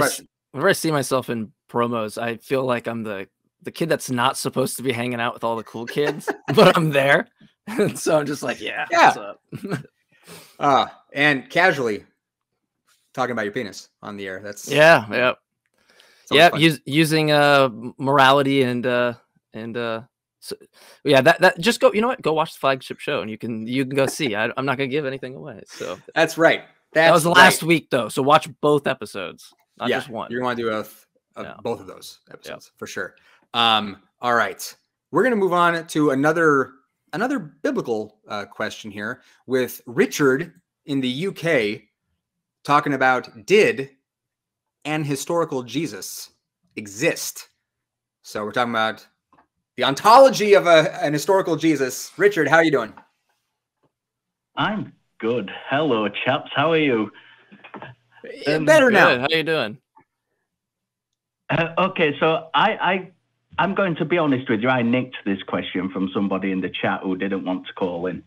I see myself in promos, I feel like I'm the kid that's not supposed to be hanging out with all the cool kids, but I'm there. And so I'm just like, what's up? And casually talking about your penis on the air. That's using morality and so, that just go. You know what? Go watch the flagship show, and you can go see. I'm not gonna give anything away. So that's right. That was last week though. So watch both episodes, not just one. You're going to do both of those episodes for sure. All right, we're gonna move on to another biblical question here with Richard in the UK. Talking about, did an historical Jesus exist? So we're talking about the ontology of an historical Jesus. Richard, how are you doing? I'm good. Hello, chaps. How are you? Better now. How are you doing? Okay, so I'm going to be honest with you. I nicked this question from somebody in the chat who didn't want to call in,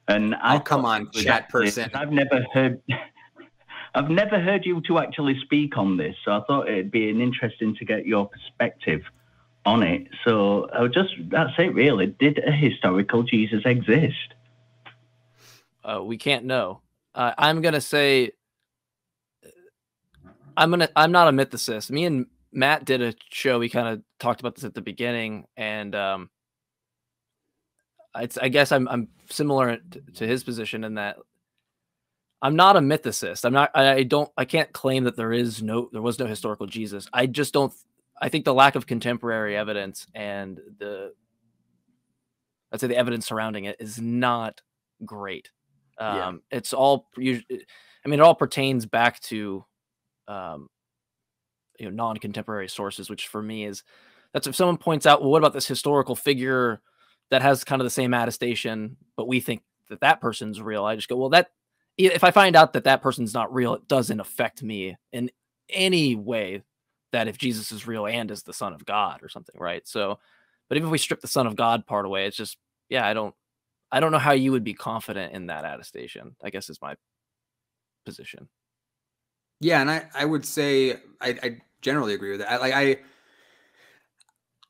and come on, chat person. I've never heard you two actually speak on this, so I thought it'd be interesting to get your perspective on it. So that's it, really. Did a historical Jesus exist? We can't know. I'm gonna say I'm not a mythicist. Me and Matt did a show. We kind of talked about this at the beginning, and I guess I'm similar to his position in that I'm not a mythicist. I can't claim that there was no historical Jesus. I just don't. I think the lack of contemporary evidence and I'd say the evidence surrounding it is not great. It's all, it all pertains back to, non-contemporary sources, which for me that's if someone points out, well, what about this historical figure that has kind of the same attestation, but we think that person's real? I just go, well, if I find out that person's not real, it doesn't affect me in any way that if Jesus is real and is the Son of God or something, right? So, but even if we strip the Son of God part away, it's just, I don't know how you would be confident in that attestation, I guess is my position. Yeah, and I would say I generally agree with that. I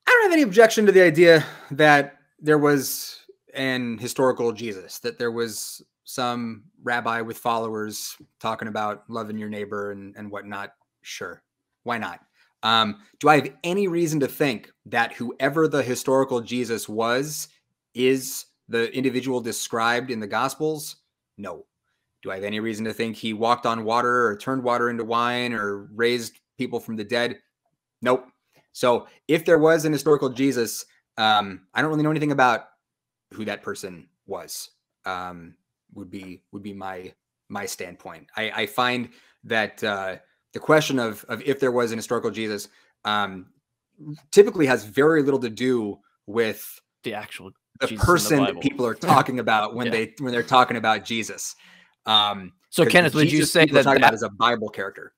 don't have any objection to the idea that there was an historical Jesus, that there was some rabbi with followers talking about loving your neighbor and whatnot. Sure, why not? Do I have any reason to think that whoever the historical Jesus is the individual described in the Gospels? No. Do I have any reason to think he walked on water or turned water into wine or raised people from the dead? Nope. So if there was an historical Jesus, I don't really know anything about who that person was. Would be my standpoint. I find that the question of if there was an historical Jesus typically has very little to do with the actual person that people are talking about when they're talking about Jesus. So Kenneth, would you say that about as a Bible character?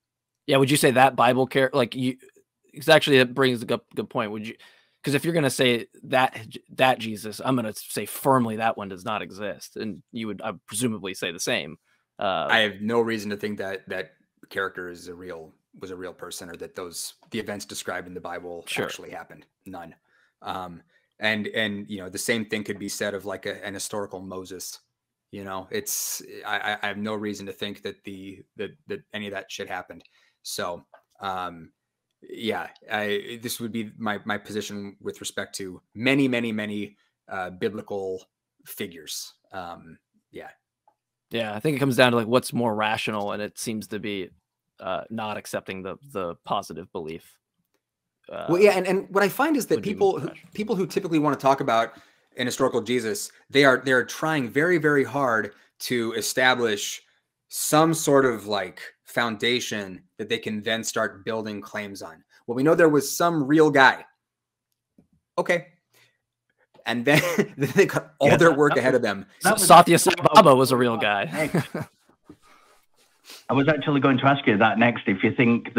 Yeah, would you say that Bible character, because actually it brings a good point. Would you? Because if you're going to say that Jesus, I'm going to say firmly that one does not exist, and you would presumably say the same. I have no reason to think that character was a real person, or that the events described in the Bible actually happened. None. And the same thing could be said of like an historical Moses. I have no reason to think that that any of that shit happened. So this would be my position with respect to many biblical figures. I think it comes down to like what's more rational, and it seems to be not accepting the positive belief. And what I find is that people who typically want to talk about an historical Jesus, they're trying very, very hard to establish some sort of like foundation that they can then start building claims on. Well, we know there was some real guy. Okay. And then they got all their work ahead of them. Satya Sai Baba was a real guy. I was actually going to ask you that next. If you think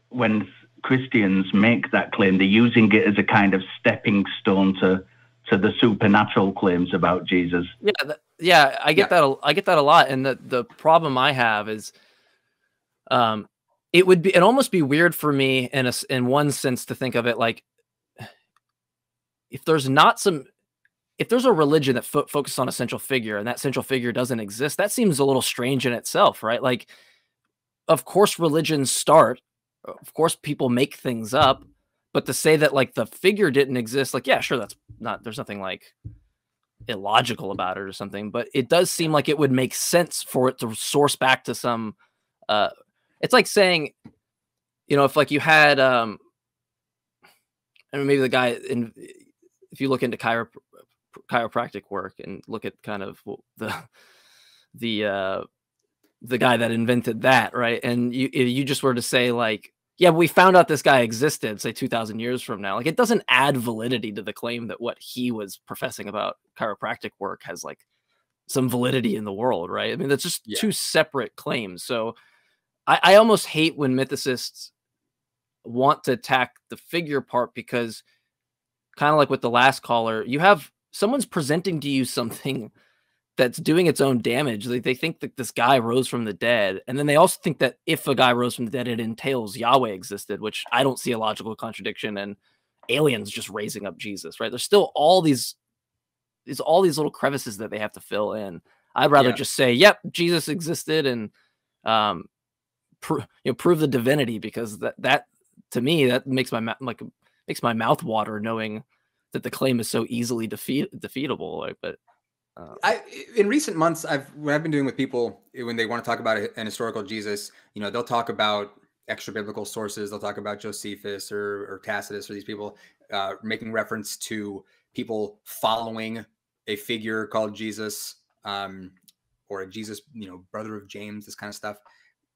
when Christians make that claim, they're using it as a kind of stepping stone to the supernatural claims about Jesus. I get that. I get that a lot. And the problem I have is, it'd almost be weird for me in one sense to think of it like, if there's a religion that focuses on a central figure and that central figure doesn't exist, that seems a little strange in itself, right? Like, of course religions start, of course people make things up, but to say that like the figure didn't exist, like, yeah, sure, there's nothing like illogical about it or something, but it does seem like it would make sense for it to source back to some, it's like saying, if like you had, maybe the guy if you look into chiropractic work and look at kind of the guy that invented that, right? And you just were to say like, yeah, we found out this guy existed, say 2,000 years from now. Like, it doesn't add validity to the claim that what he was professing about chiropractic work has like some validity in the world, right? I mean, that's just two separate claims. So I almost hate when mythicists want to attack the figure part because, kind of like with the last caller, you have someone's presenting to you something that's doing its own damage. They think that this guy rose from the dead, and then they also think that if a guy rose from the dead, it entails Yahweh existed, which I don't see a logical contradiction, and aliens just raising up Jesus, right? There's still all these little crevices that they have to fill in. I'd rather just say, yep, Jesus existed, and prove the divinity, because that to me, that makes my mouth water knowing that the claim is so easily defeatable. Like, but in recent months, what I've been doing with people when they want to talk about an historical Jesus, they'll talk about extra biblical sources. They'll talk about Josephus or Tacitus, or these people making reference to people following a figure called Jesus, or a Jesus, brother of James, this kind of stuff.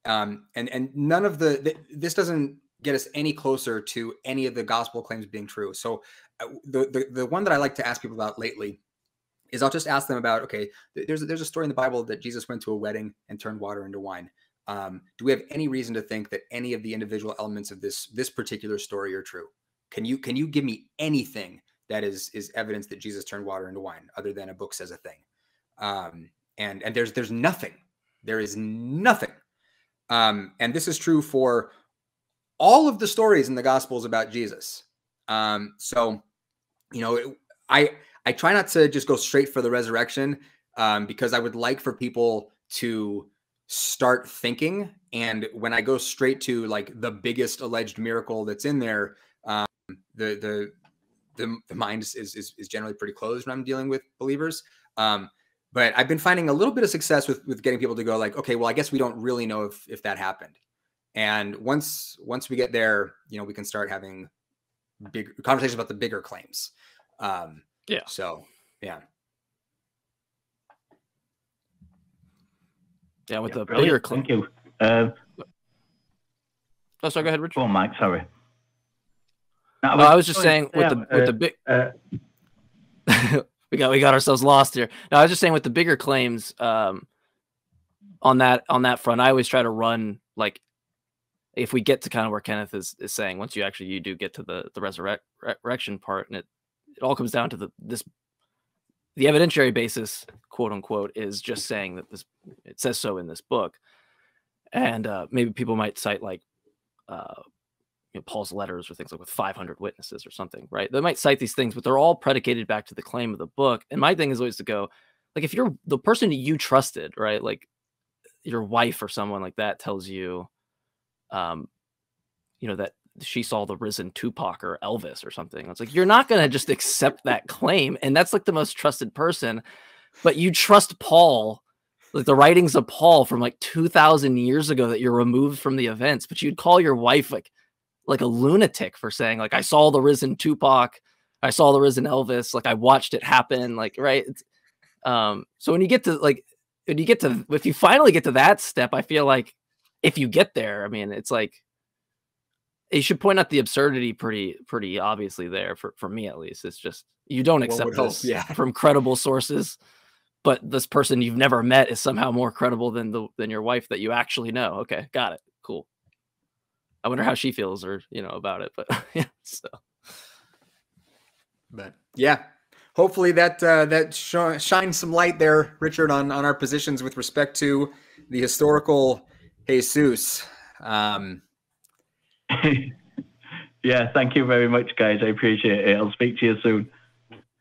And none of this doesn't get us any closer to any of the gospel claims being true. So the one that I like to ask people about lately is I'll just ask them about, okay, there's a story in the Bible that Jesus went to a wedding and turned water into wine. Do we have any reason to think that any of the individual elements of this particular story are true? Can you give me anything that is evidence that Jesus turned water into wine, other than a book says a thing? And there's nothing. There is nothing. And this is true for all of the stories in the Gospels about Jesus. So, I try not to just go straight for the resurrection, because I would like for people to start thinking. And when I go straight to like the biggest alleged miracle that's in there, the mind is generally pretty closed when I'm dealing with believers. But I've been finding a little bit of success with getting people to go like, okay, well, I guess we don't really know if that happened. And once we get there, we can start having big conversations about the bigger claims. So yeah. Yeah, with the bigger claim. Thank you. Oh, sorry, go ahead, Richard. Oh, Mike, sorry. No, I was just saying with the big. we got ourselves lost here. No, I was just saying with the bigger claims, on that front, I always try to run like, if we get to kind of where Kenneth is saying, once you do get to the resurrection part, and it all comes down to the evidentiary basis, quote unquote, is just saying that it says so in this book. And maybe people might cite like Paul's letters or things like with 500 witnesses or something, right? They might cite these things, but they're all predicated back to the claim of the book. And my thing is always to go, like, if you're the person that you trusted, right? Like your wife or someone like that tells you, that she saw the risen Tupac or Elvis or something. It's like, you're not going to just accept that claim. And that's like the most trusted person, but you trust Paul, like the writings of Paul from like 2000 years ago that you're removed from the events, but you'd call your wife like a lunatic for saying like, I saw the risen Tupac. I saw the risen Elvis. Like I watched it happen. Like, right. So when you get to if you finally get to that step, I feel like if you get there, I mean, it's like, you should point out the absurdity pretty obviously there for me, at least. It's just, you don't accept this from credible sources, but this person you've never met is somehow more credible than your wife that you actually know. Okay. Got it. Cool. I wonder how she feels about it, but yeah. So, but yeah, hopefully that shines some light there, Richard, on our positions with respect to the historical Jesus. Yeah, thank you very much, guys. I appreciate it. I'll speak to you soon.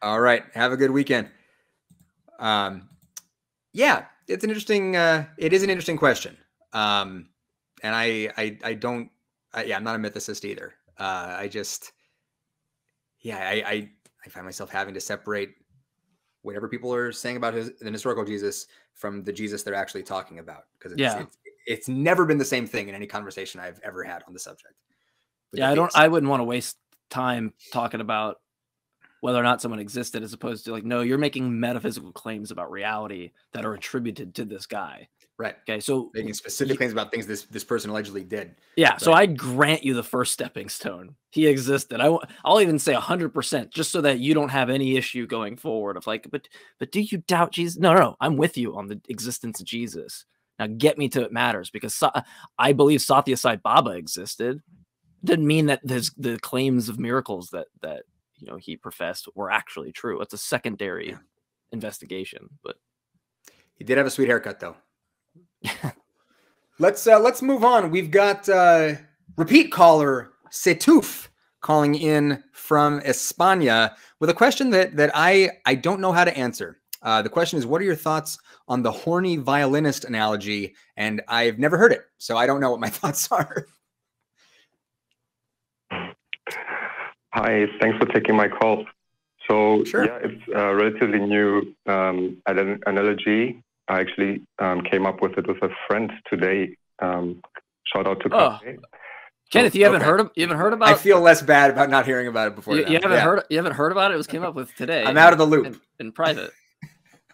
All right. Have a good weekend. Yeah, it's an interesting, it is an interesting question. And I'm not a mythicist either. I find myself having to separate whatever people are saying about an historical Jesus from the Jesus they're actually talking about. Because it's never been the same thing in any conversation I've ever had on the subject. Yeah, I wouldn't want to waste time talking about whether or not someone existed, as opposed to like, no, you're making metaphysical claims about reality that are attributed to this guy. Right. Okay. So making specific claims about things this person allegedly did. Yeah. Right. So I'd grant you the first stepping stone. He existed. I'll even say 100%, just so that you don't have any issue going forward of like, but do you doubt Jesus? No. I'm with you on the existence of Jesus. Now get me to it matters, because I believe Sathya Sai Baba existed. didn't mean that the claims of miracles that he professed were actually true. It's a secondary investigation, but he did have a sweet haircut, though. Let's move on. We've got repeat caller Setuf calling in from España with a question that I don't know how to answer. The question is, what are your thoughts on the horny violinist analogy? And I've never heard it, so I don't know what my thoughts are. Hi, thanks for taking my call. So sure. Yeah, it's a relatively new analogy. I actually came up with it with a friend today. Shout out to Kenneth, you haven't heard about I feel less bad about not hearing about it before. You haven't heard about it? It was came up with today. I'm out of the loop. In private.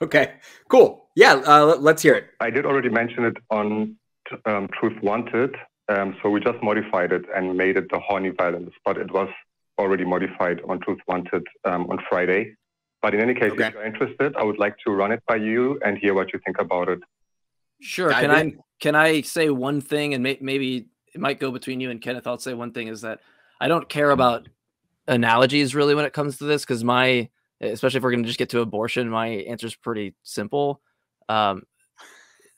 Okay, cool. Yeah, let's hear it. I did already mention it on Truth Wanted. So we just modified it and made it the horny violinist, but it was already modified on Truth Wanted on Friday. But in any case, if you're interested, I would like to run it by you and hear what you think about it. Sure. Can I say one thing, and maybe it might go between you and Kenneth. I'll say one thing is that I don't care about analogies really when it comes to this, because especially if we're going to just get to abortion, my answer is pretty simple.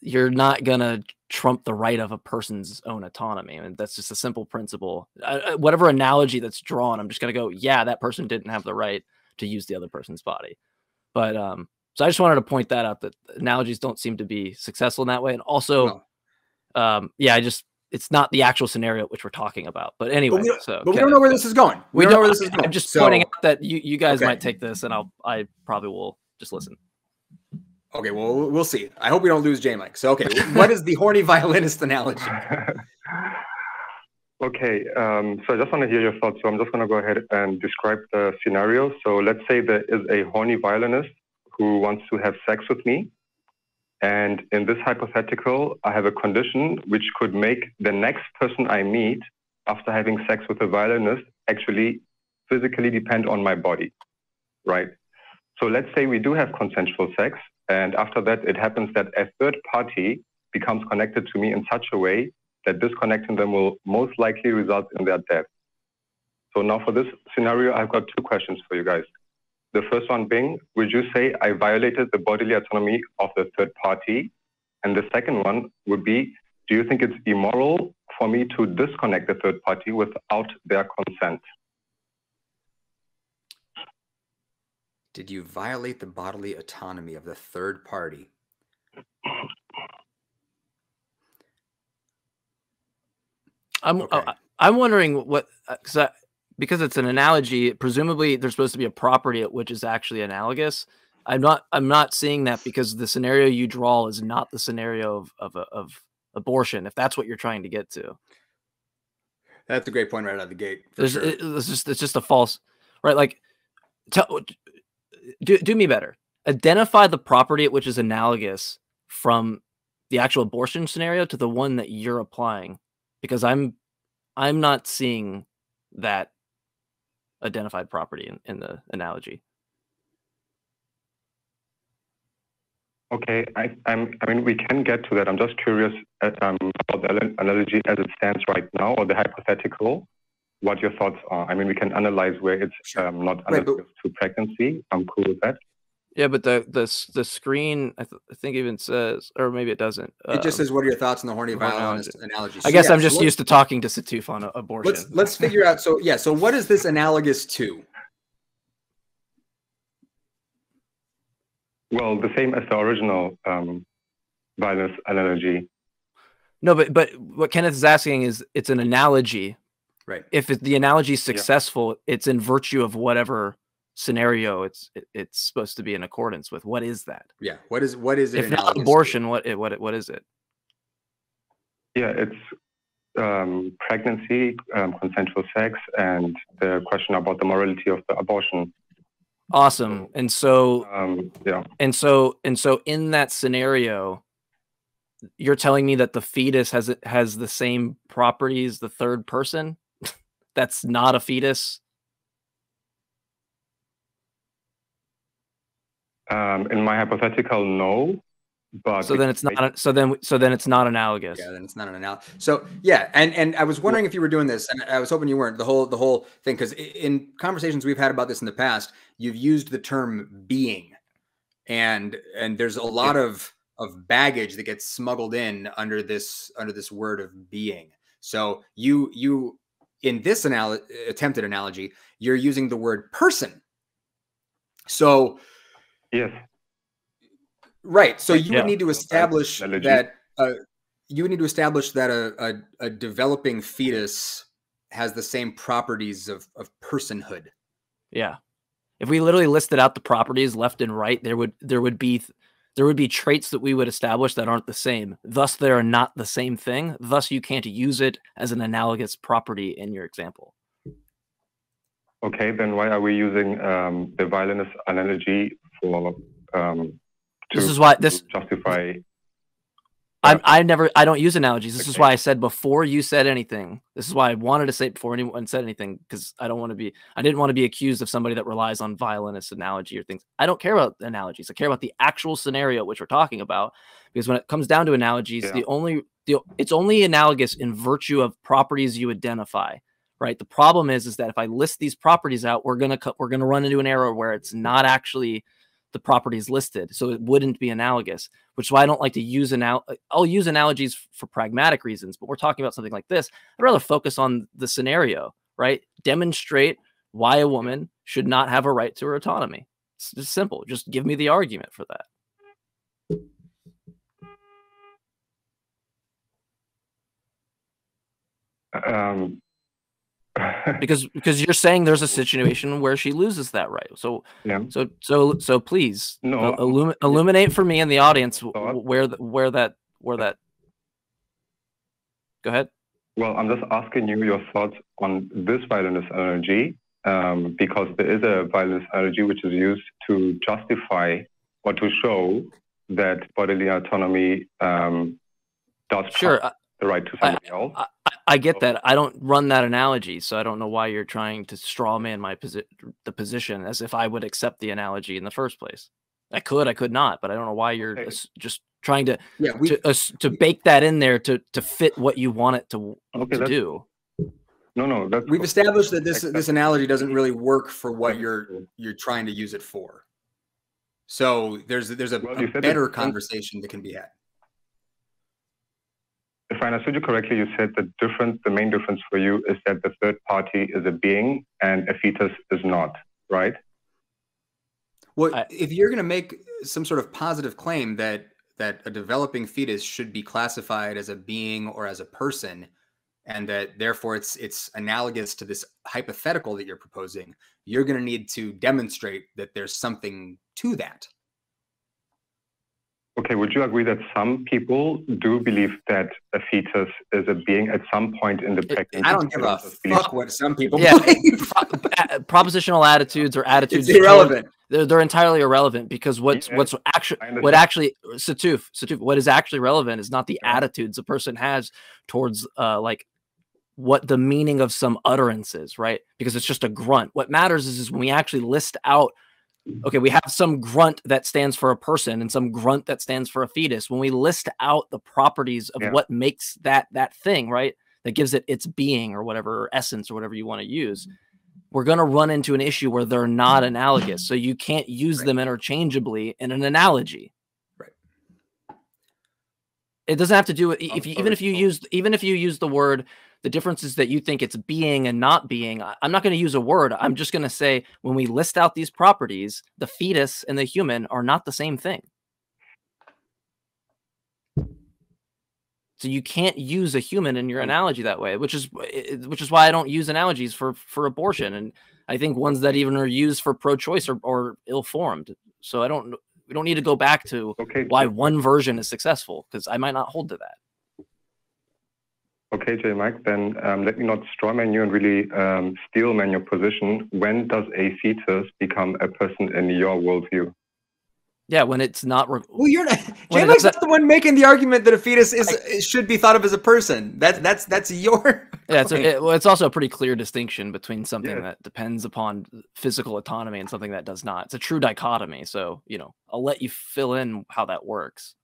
You're not going to trump the right of a person's own autonomy. I mean, that's just a simple principle. Whatever analogy that's drawn, I'm just going to go, yeah, that person didn't have the right to use the other person's body. But so I just wanted to point that out, that analogies don't seem to be successful in that way. And also, it's not the actual scenario which we're talking about. But anyway, but we don't know where this is going. We don't know where this is going. I'm just pointing out that you guys might take this, and I probably will just listen. Okay, well, we'll see. I hope we don't lose Jmike. So, okay, what is the horny violinist analogy? Okay, so I just want to hear your thoughts. So I'm just going to go ahead and describe the scenario. So let's say there is a horny violinist who wants to have sex with me. And in this hypothetical, I have a condition which could make the next person I meet after having sex with a violinist actually physically depend on my body, right? So let's say we do have consensual sex, and after that, it happens that a third party becomes connected to me in such a way that disconnecting them will most likely result in their death. So now for this scenario, I've got two questions for you guys. The first one being, would you say I violated the bodily autonomy of the third party? And the second one would be, do you think it's immoral for me to disconnect the third party without their consent? Did you violate the bodily autonomy of the third party? I'm wondering what, because it's an analogy, presumably there's supposed to be a property at which is actually analogous. I'm not seeing that, because the scenario you draw is not the scenario of abortion, if that's what you're trying to get to. That's a great point right out of the gate. It's just a false, right? Like, do me better. Identify the property at which is analogous from the actual abortion scenario to the one that you're applying, because I'm not seeing that identified property in the analogy. Okay, I mean, we can get to that. I'm just curious about the analogy as it stands right now, or the hypothetical, what your thoughts are. I mean, we can analyze where it's not analogous to pregnancy. I'm cool with that. Yeah, but the screen, I think even says, or maybe it doesn't. It just says, what are your thoughts on the horny violinist analogy? So, I guess I'm just used to talking to Setuf on abortion. Let's figure out. So what is this analogous to? Well, the same as the original violence analogy. No, but what Kenneth is asking is, it's an analogy. Right. If the analogy is successful, it's in virtue of whatever scenario it's supposed to be in accordance with. What is that? Yeah. What is it? If not abortion, what is it? Yeah, it's pregnancy, consensual sex, and the question about the morality of the abortion. Awesome. And so and so in that scenario, you're telling me that the fetus has the same properties the third person? That's not a fetus? In my hypothetical, no. But so then it's not. So then it's not analogous. Yeah, then it's not an analogous. So yeah, and I was wondering if you were doing this, and I was hoping you weren't. The whole thing, because in conversations we've had about this in the past, you've used the term being, and there's a lot of baggage that gets smuggled in under this word of being. So you in this attempted analogy, you're using the word person. So yes. Right. So you would need to establish that a developing fetus has the same properties of personhood. Yeah. If we literally listed out the properties left and right, there would be traits that we would establish that aren't the same. Thus, they are not the same thing. Thus, you can't use it as an analogous property in your example. Okay, then why are we using the violinist analogy for this is why this justify? I don't use analogies. This is why I said before you said anything. This is why I wanted to say it before anyone said anything, because I didn't want to be accused of somebody that relies on violinist analogy or things. I don't care about analogies. I care about the actual scenario which we're talking about, because when it comes down to analogies, it's only analogous in virtue of properties you identify. Right. The problem is that if I list these properties out, we're gonna run into an error where it's not actually the properties listed, so it wouldn't be analogous, which is why I don't like to use I'll use analogies for pragmatic reasons, but we're talking about something like this. I'd rather focus on the scenario, right? Demonstrate why a woman should not have a right to her autonomy. It's just simple. Just give me the argument for that. Because you're saying there's a situation where she loses that right. So yeah. So please illuminate for me and the audience where that. Go ahead. Well, I'm just asking you your thoughts on this violinist analogy, because there is a violinist analogy which is used to justify or to show that bodily autonomy does the right to somebody else. I get that. I don't run that analogy, so I don't know why you're trying to straw man the position as if I would accept the analogy in the first place. I could not, but I don't know why you're just trying to bake that in there to fit what you want it to do. No. We've established that this analogy doesn't really work for what you're trying to use it for. So there's a better conversation that can be had. If I understood you correctly, you said the main difference for you is that the third party is a being and a fetus is not, right? Well, if you're going to make some sort of positive claim that a developing fetus should be classified as a being or as a person, and that therefore it's analogous to this hypothetical that you're proposing, you're going to need to demonstrate that there's something to that. Okay, would you agree that some people do believe that a fetus is a being at some point in the pregnancy? I don't give a fuck what some people believe. Propositional attitudes or attitudes it's irrelevant. They're entirely irrelevant, because what is actually relevant is not the attitudes a person has towards like what the meaning of some utterance is, right? Because it's just a grunt. What matters is when we actually list out, okay, we have some grunt that stands for a person and some grunt that stands for a fetus. When we list out the properties of what makes that thing, right, that gives it its being or whatever, or essence or whatever you want to use, we're going to run into an issue where they're not analogous. So you can't use them interchangeably in an analogy. Right. It doesn't have to do with even if you use the word. The difference is that you think it's being and not being. I'm not going to use a word. I'm just going to say when we list out these properties, the fetus and the human are not the same thing. So you can't use a human in your analogy that way, which is why I don't use analogies for abortion. And I think ones that even are used for pro-choice are ill-formed. So we don't need to go back to why one version is successful, because I might not hold to that. Okay, Jmike, then let me not strawman you and really steelman your position. When does a fetus become a person in your worldview? Yeah, when it's not. Well, you're not. Jmike's not the one making the argument that a fetus should be thought of as a person. That's your. Yeah, it's also a pretty clear distinction between something that depends upon physical autonomy and something that does not. It's a true dichotomy. So I'll let you fill in how that works.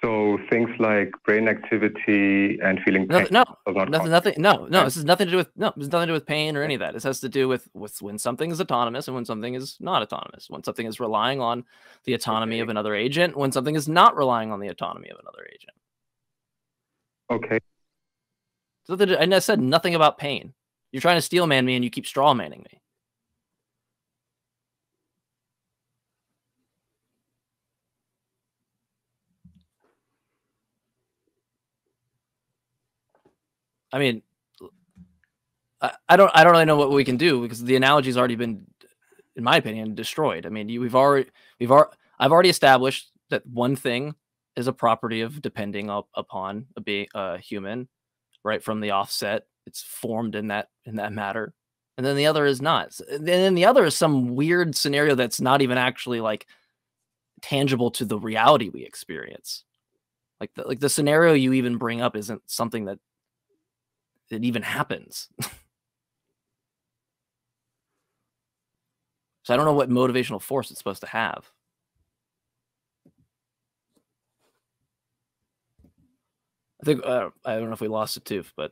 So things like brain activity and feeling pain. No, this has nothing to do with This has nothing to do with pain or any of that. This has to do with when something is autonomous and when something is not autonomous. When something is relying on the autonomy of another agent, when something is not relying on the autonomy of another agent. Okay. So I said nothing about pain. You're trying to steel man me and you keep straw manning me. I mean, I don't really know what we can do because the analogy's already been, in my opinion, destroyed. I mean, I've already established that one thing is a property of depending upon a human, right from the offset. It's formed in that matter, and then the other is not. And then the other is some weird scenario that's not even actually like tangible to the reality we experience. Like the scenario you even bring up isn't something that it even happens. So I don't know what motivational force it's supposed to have. I think I don't know if we lost Setuf, but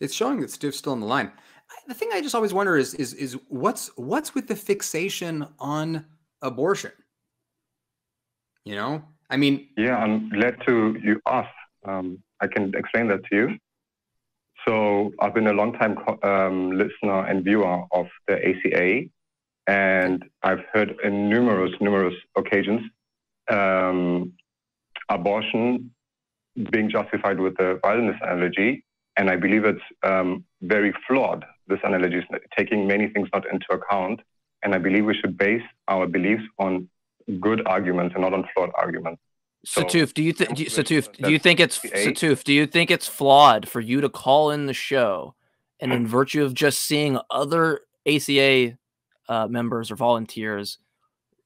it's showing that Setuf's still on the line. The thing I just always wonder is what's with the fixation on abortion? You know, I mean, yeah, I'm glad you asked. I can explain that to you. So I've been a long-time listener and viewer of the ACA, and I've heard in numerous occasions abortion being justified with the violinist analogy, and I believe it's very flawed. This analogy is taking many things not into account, and I believe we should base our beliefs on good arguments and not on flawed arguments. Setuf, do you think it's flawed for you to call in the show and in virtue of just seeing other ACA members or volunteers,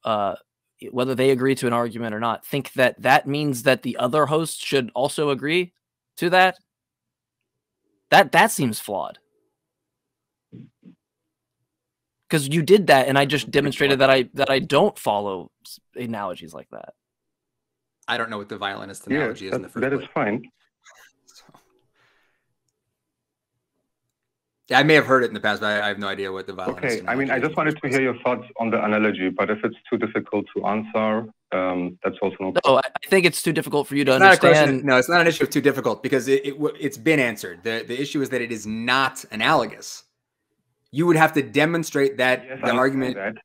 whether they agree to an argument or not, think that means that the other hosts should also agree to that? That seems flawed. Because you did that, and I just demonstrated that I don't follow analogies like that. I don't know what the violinist analogy is in the first place. That is fine. So, yeah, I may have heard it in the past, but I have no idea what the violinist analogy is. I mean, I just wanted to hear your thoughts on the analogy, but if it's too difficult to answer, that's also no problem. No, I think it's too difficult for you to understand. No, it's not an issue of too difficult because it's been answered. The issue is that it is not analogous. You would have to demonstrate that the argument.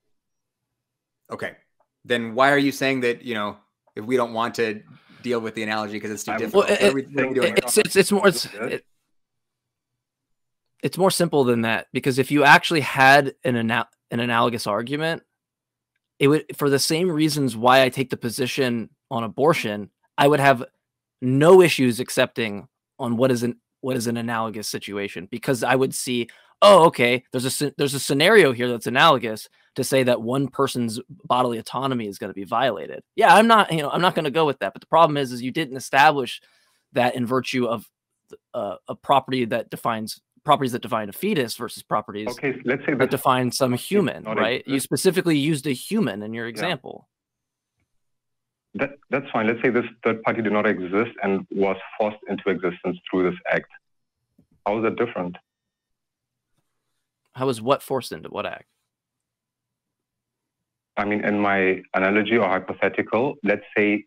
Okay, then why are you saying that, you know, if we don't want to deal with the analogy because it's too difficult? What are we doing? It's more simple than that, because if you actually had an analogous argument, it would, for the same reasons why I take the position on abortion, I would have no issues accepting on what is an analogous situation, because I would see, oh, okay, there's a scenario here that's analogous to say that one person's bodily autonomy is going to be violated. Yeah, I'm not going to go with that. But the problem is you didn't establish that in virtue of a property that defines properties that define a fetus versus properties let's say that define some human, right? You specifically used a human in your example. That's fine. Let's say this third party did not exist and was forced into existence through this act. How is that different? How is what forced into what act? I mean, in my analogy or hypothetical, let's say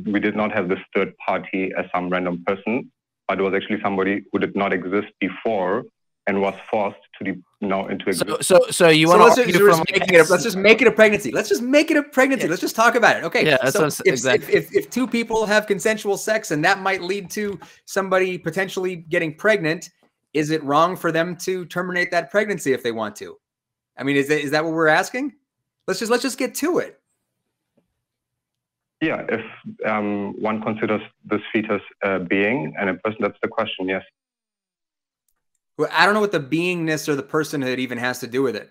we did not have this third party as some random person, but it was actually somebody who did not exist before and was forced to now into existence. So you want to let's just make it a pregnancy. Let's just make it a pregnancy. Let's just talk about it. Okay. Yeah, so exactly. If two people have consensual sex and that might lead to somebody potentially getting pregnant, is it wrong for them to terminate that pregnancy if they want to? I mean, is that what we're asking? Let's just get to it. Yeah, if one considers this fetus a being and a person, that's the question, yes. Well, I don't know what the beingness or the personhood even has to do with it.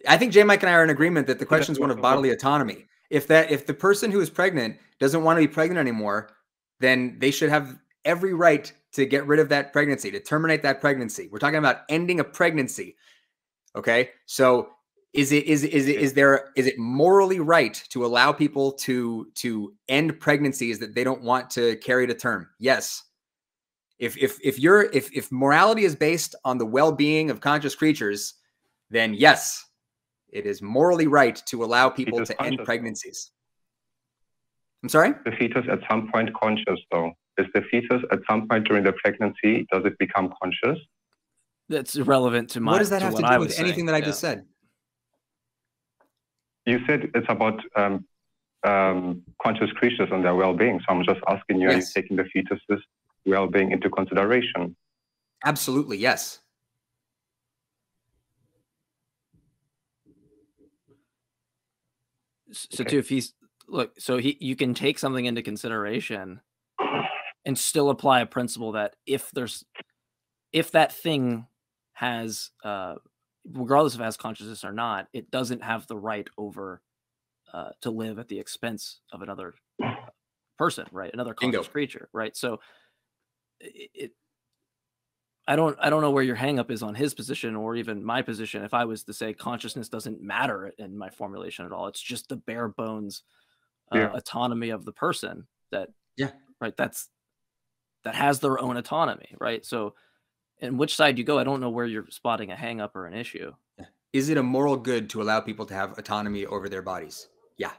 I think Jmike and I are in agreement that the question is one of bodily autonomy. If the person who is pregnant doesn't want to be pregnant anymore, then they should have every right to get rid of that pregnancy, to terminate that pregnancy. We're talking about ending a pregnancy. Okay, so Is it morally right to allow people to end pregnancies that they don't want to carry to term? Yes. If morality is based on the well-being of conscious creatures, then yes, it is morally right to allow people to end pregnancies. I'm sorry? The fetus at some point conscious, though. Is the fetus at some point during the pregnancy, does it become conscious? That's irrelevant to my. What does that have to do with anything that I just said? You said it's about conscious creatures and their well-being. So I'm just asking you, are you taking the fetus's well-being into consideration? Absolutely, yes. So too, if he's you can take something into consideration and still apply a principle that if that thing has regardless if it has consciousness or not, it doesn't have the right over to live at the expense of another person, right? Another conscious creature, right? So I don't know where your hang up is on his position or even my position. If I was to say consciousness doesn't matter in my formulation at all, it's just the bare bones autonomy of the person that right, that has their own autonomy, right? So and which side you go, I don't know where you're spotting a hang up or an issue. Is it a moral good to allow people to have autonomy over their bodies? Yeah.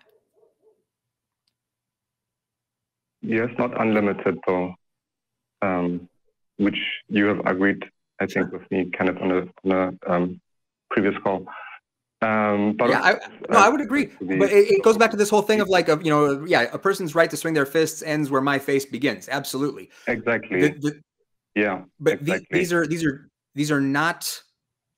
Yes, not unlimited though, which you have agreed, I think, with me, Kenneth, on a previous call. But yeah, I would agree. But it goes back to this whole thing of like, a person's right to swing their fists ends where my face begins. Absolutely. Exactly. Yeah, but these are not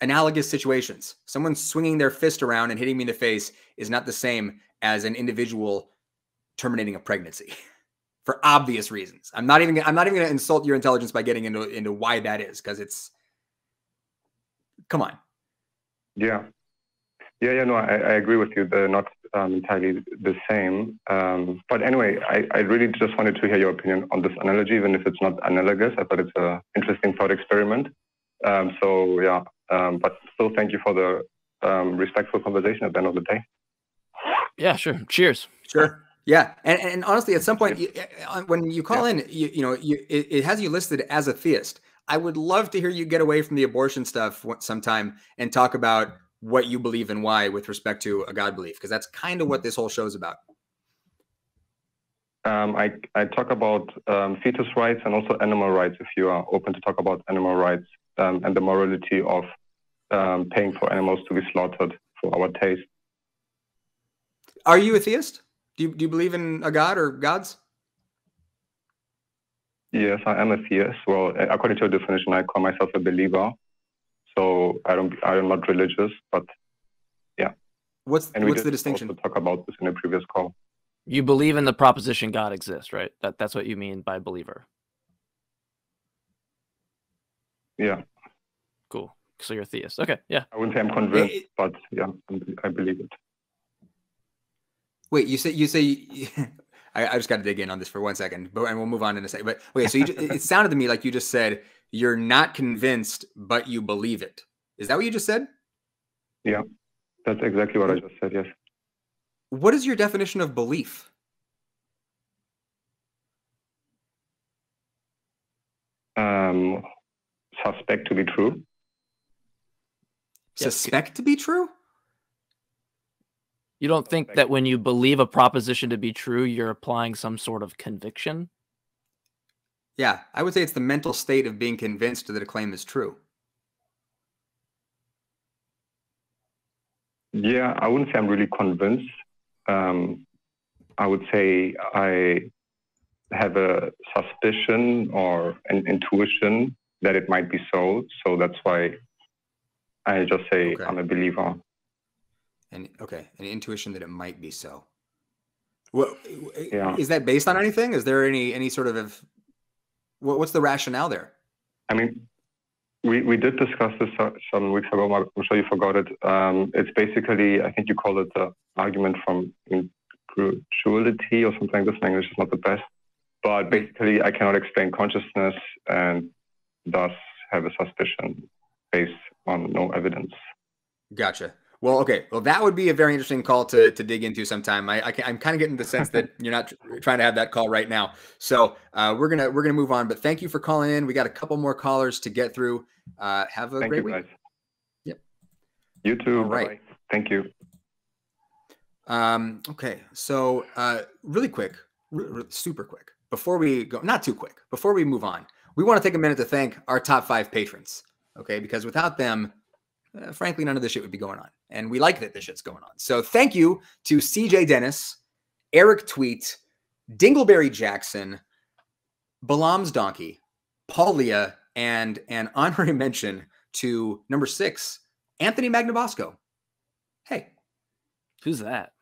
analogous situations. Someone swinging their fist around and hitting me in the face is not the same as an individual terminating a pregnancy, for obvious reasons. I'm not even going to insult your intelligence by getting into why that is, because it's. Come on. Yeah. No, I agree with you. They're not entirely the same. But anyway, I really just wanted to hear your opinion on this analogy, even if it's not analogous. I thought it's an interesting thought experiment. But still, thank you for the respectful conversation at the end of the day. Yeah, sure. Cheers. Sure. Yeah. And honestly, at some point, when you call in, it has you listed as a theist. I would love to hear you get away from the abortion stuff sometime and talk about what you believe and why with respect to a God belief, because that's kind of what this whole show's about. I talk about fetus rights and also animal rights, if you are open to talk about animal rights and the morality of paying for animals to be slaughtered for our taste. Are you a theist? Do you believe in a God or gods? Yes, I am a theist. Well, according to your definition, I call myself a believer. So I'm not religious, but yeah. What's the distinction? Also talk about this in a previous call. You believe in the proposition God exists, right? That's what you mean by believer. Yeah. Cool. So you're a theist. Okay. Yeah. I wouldn't say I'm convinced, but yeah, I believe it. Wait, you say I just got to dig in on this for 1 second, and we'll move on in a second. But okay, so it sounded to me like you just said you're not convinced, but you believe it. Is that what you just said? Yeah, that's exactly what I just said. Yes. What is your definition of belief? Suspect to be true. Suspect to be true? You don't think that when you believe a proposition to be true, you're applying some sort of conviction? Yeah, I would say it's the mental state of being convinced that a claim is true. Yeah, I wouldn't say I'm really convinced. I would say I have a suspicion or an intuition that it might be so. So that's why I just say I'm a believer. And an intuition that it might be so. Well, is that based on anything? Is there any sort of what's the rationale there? I mean, we did discuss this some weeks ago. I'm sure you forgot it. It's basically, I think you call it the argument from incredulity or something like this. My English is not the best, but basically, I cannot explain consciousness and thus have a suspicion based on no evidence. Gotcha. Well, okay. Well, that would be a very interesting call to dig into sometime. I'm kind of getting the sense that you're not trying to have that call right now. So we're gonna move on. But thank you for calling in. We got a couple more callers to get through. Have a great week. Guys. Yep. You too. All right. Bye. Thank you. Okay. So really quick, super quick. Before we go, not too quick. Before we move on, we want to take a minute to thank our top 5 patrons. Okay, because without them, frankly, none of this shit would be going on. And we like that this shit's going on. So thank you to CJ Dennis, Eric Tweet, Dingleberry Jackson, Balam's Donkey, Paul Leah, and an honorary mention to number 6, Anthony Magnabosco. Hey. Who's that?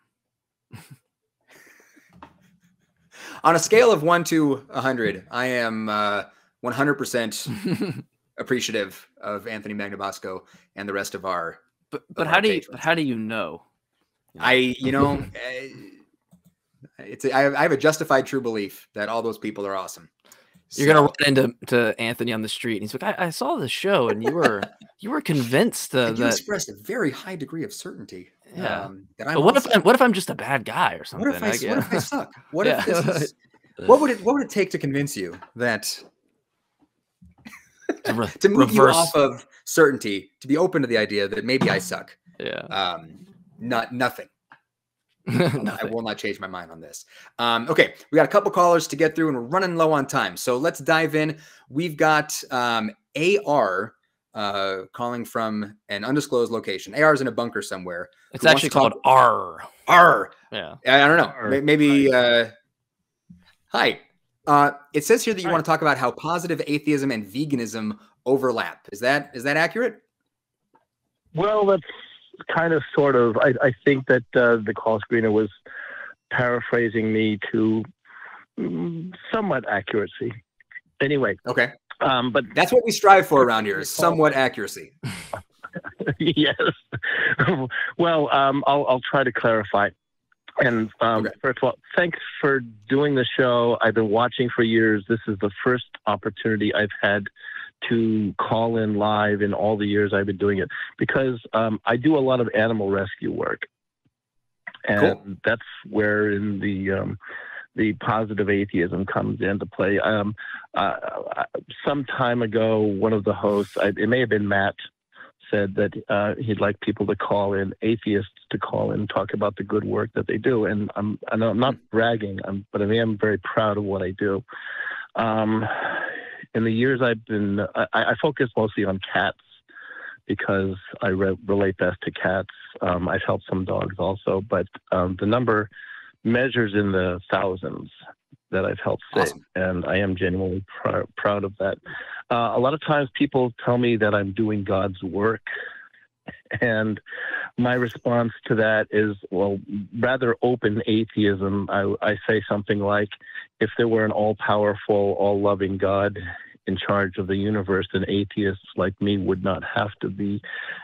On a scale of 1 to 100, I am 100% appreciative of Anthony Magnabosco and the rest of our. But how do you know? I have a justified true belief that all those people are awesome. You're gonna run into Anthony on the street, and he's like, "I saw the show, and you were convinced that you expressed a very high degree of certainty." Yeah. That but what if I'm just a bad guy or something? What if I suck? What if this is, what would it take to convince you that to move you off of certainty, to be open to the idea that maybe I suck? Yeah. Nothing. I will not change my mind on this. Okay, we got a couple callers to get through, and we're running low on time. So let's dive in. We've got AR calling from an undisclosed location. AR is in a bunker somewhere. It's actually called R. R. Yeah. I don't know. Maybe. Hi. It says here that you want to talk about how positive atheism and veganism overlap. Is that accurate? Well, that's kind of sort of. I think that the call screener was paraphrasing me to somewhat accuracy. Anyway. Okay. But that's what we strive for around here, is somewhat accuracy. Yes. Well, I'll try to clarify. And first of all, thanks for doing the show. I've been watching for years. This is the first opportunity I've had to call in live in all the years I've been doing it, because I do a lot of animal rescue work. And that's where in the positive atheism comes into play. Some time ago, one of the hosts, it may have been Matt, said that he'd like people to call in, atheists to call in and talk about the good work that they do. And I'm not bragging, but I am very proud of what I do. In the years I've been, I focus mostly on cats because I relate best to cats. I've helped some dogs also, but the number measures in the thousands that I've helped save. Awesome. And I am genuinely proud of that. A lot of times people tell me that I'm doing God's work. And my response to that is, well, rather open atheism. I say something like, if there were an all-powerful, all-loving God in charge of the universe, then atheists like me would not have to be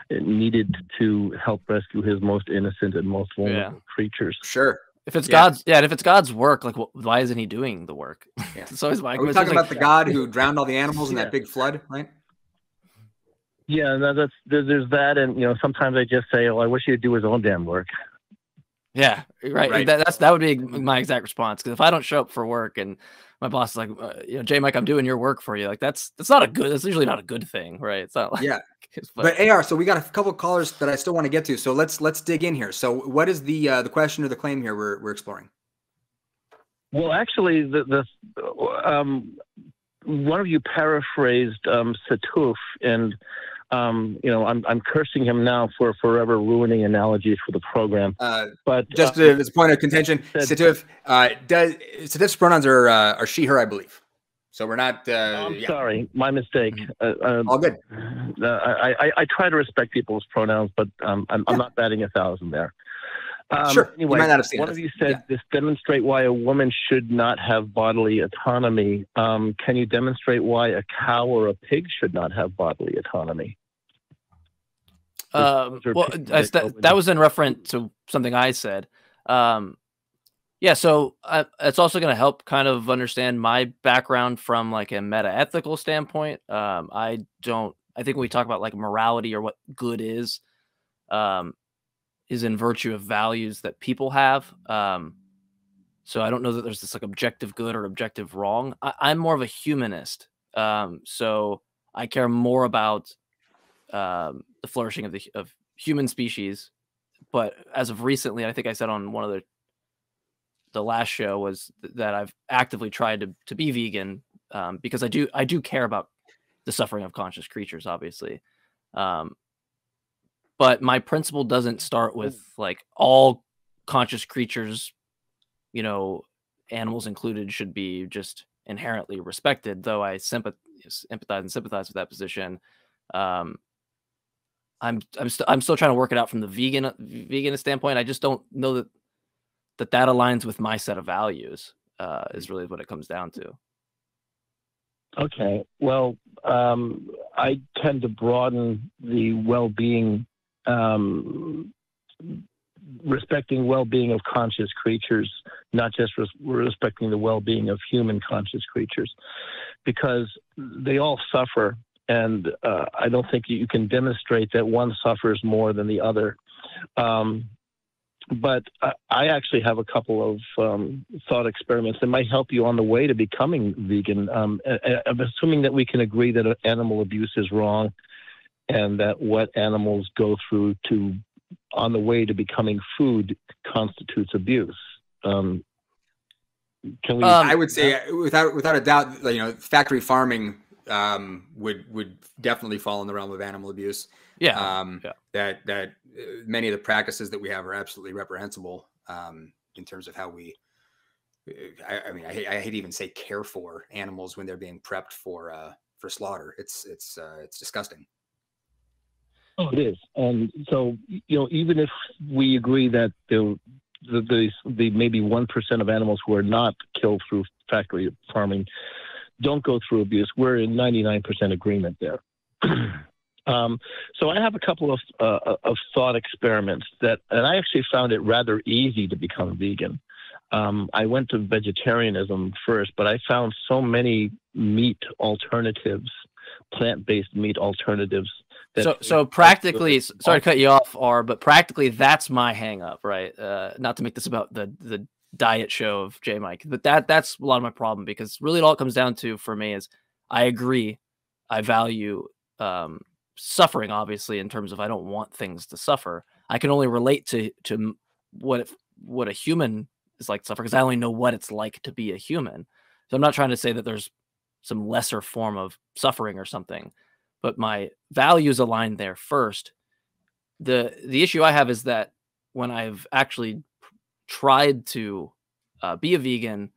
needed to help rescue his most innocent and most vulnerable creatures. Sure. If it's God's, if it's God's work, like, why isn't he doing the work? Yeah. It's always my. Are we talking about the God who drowned all the animals in that big flood, right? Yeah, no, there's that, and sometimes I just say, "Oh, I wish he'd do his own damn work." Yeah, right. That would be my exact response. Because if I don't show up for work and my boss is like, Jmike, I'm doing your work for you. Like that's usually not a good thing, right? It's not like, But AR, so we got a couple of callers that I still want to get to. So let's dig in here. So what is the question or the claim here we're exploring? Well, actually, the one of you paraphrased Setuf, and I'm cursing him now for forever ruining analogies for the program. But just as a point of contention, Setuf's pronouns are she, her, I believe. So we're not. I'm sorry, my mistake. All good. I try to respect people's pronouns, but I'm not batting 1,000 there. Sure. Anyway, you might not have seen one of you said this demonstrate why a woman should not have bodily autonomy. Can you demonstrate why a cow or a pig should not have bodily autonomy? Well, that was in reference to something I said. Yeah, so it's also going to help kind of understand my background from like a meta-ethical standpoint. I think when we talk about like morality or what good is, is in virtue of values that people have. So I don't know that there's this like objective good or objective wrong. I'm more of a humanist. So I care more about the flourishing of human species. But as of recently, I think I said on one of the last show was that I've actively tried to be vegan because I do care about the suffering of conscious creatures, obviously. But my principle doesn't start with like all conscious creatures, you know, animals included, should be just inherently respected. Though I sympathize with that position. I'm still trying to work it out from the veganist standpoint. I just don't know that aligns with my set of values. Is really what it comes down to. Okay. Well, I tend to broaden the well-being, respecting well-being of conscious creatures, not just respecting the well-being of human conscious creatures, because they all suffer. And I don't think you can demonstrate that one suffers more than the other. But I actually have a couple of thought experiments that might help you on the way to becoming vegan. I'm assuming that we can agree that animal abuse is wrong and that what animals go through on the way to becoming food constitutes abuse. Can we? I would say without a doubt, you know, factory farming would definitely fall in the realm of animal abuse. That many of the practices that we have are absolutely reprehensible in terms of how we. I mean, I hate to even say care for animals when they're being prepped for slaughter. It's disgusting. Oh, it is. And so, you know, even if we agree that the maybe 1% of animals who are not killed through factory farming don't go through abuse, we're in 99% agreement there. So I have a couple of thought experiments and I actually found it rather easy to become vegan. I went to vegetarianism first, but I found so many meat alternatives, plant-based meat alternatives. So practically, sorry to cut you off, but practically that's my hang up, right? Not to make this about the diet show of Jmike, but that's a lot of my problem, because really all it comes down to for me is I agree, I value suffering, obviously, in terms of I don't want things to suffer. I can only relate to what a human is like to suffer because I only know what it's like to be a human. So I'm not trying to say that there's some lesser form of suffering or something, but my values align there first. The issue I have is that when I've actually tried to be a vegan,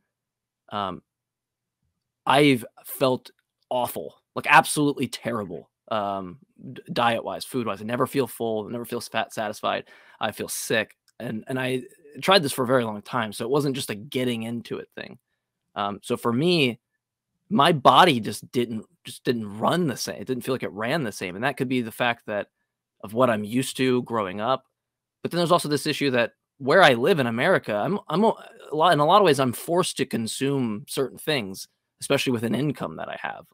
I've felt awful, like absolutely terrible, diet-wise, food-wise. I never feel full, never feel satisfied. I feel sick, and I tried this for a very long time, so it wasn't just a getting into it thing. So for me, my body just didn't run the same. It didn't feel like it ran the same, and that could be the fact that of what I'm used to growing up. But then there's also this issue that where I live in America, in a lot of ways, I'm forced to consume certain things, especially with an income that I have.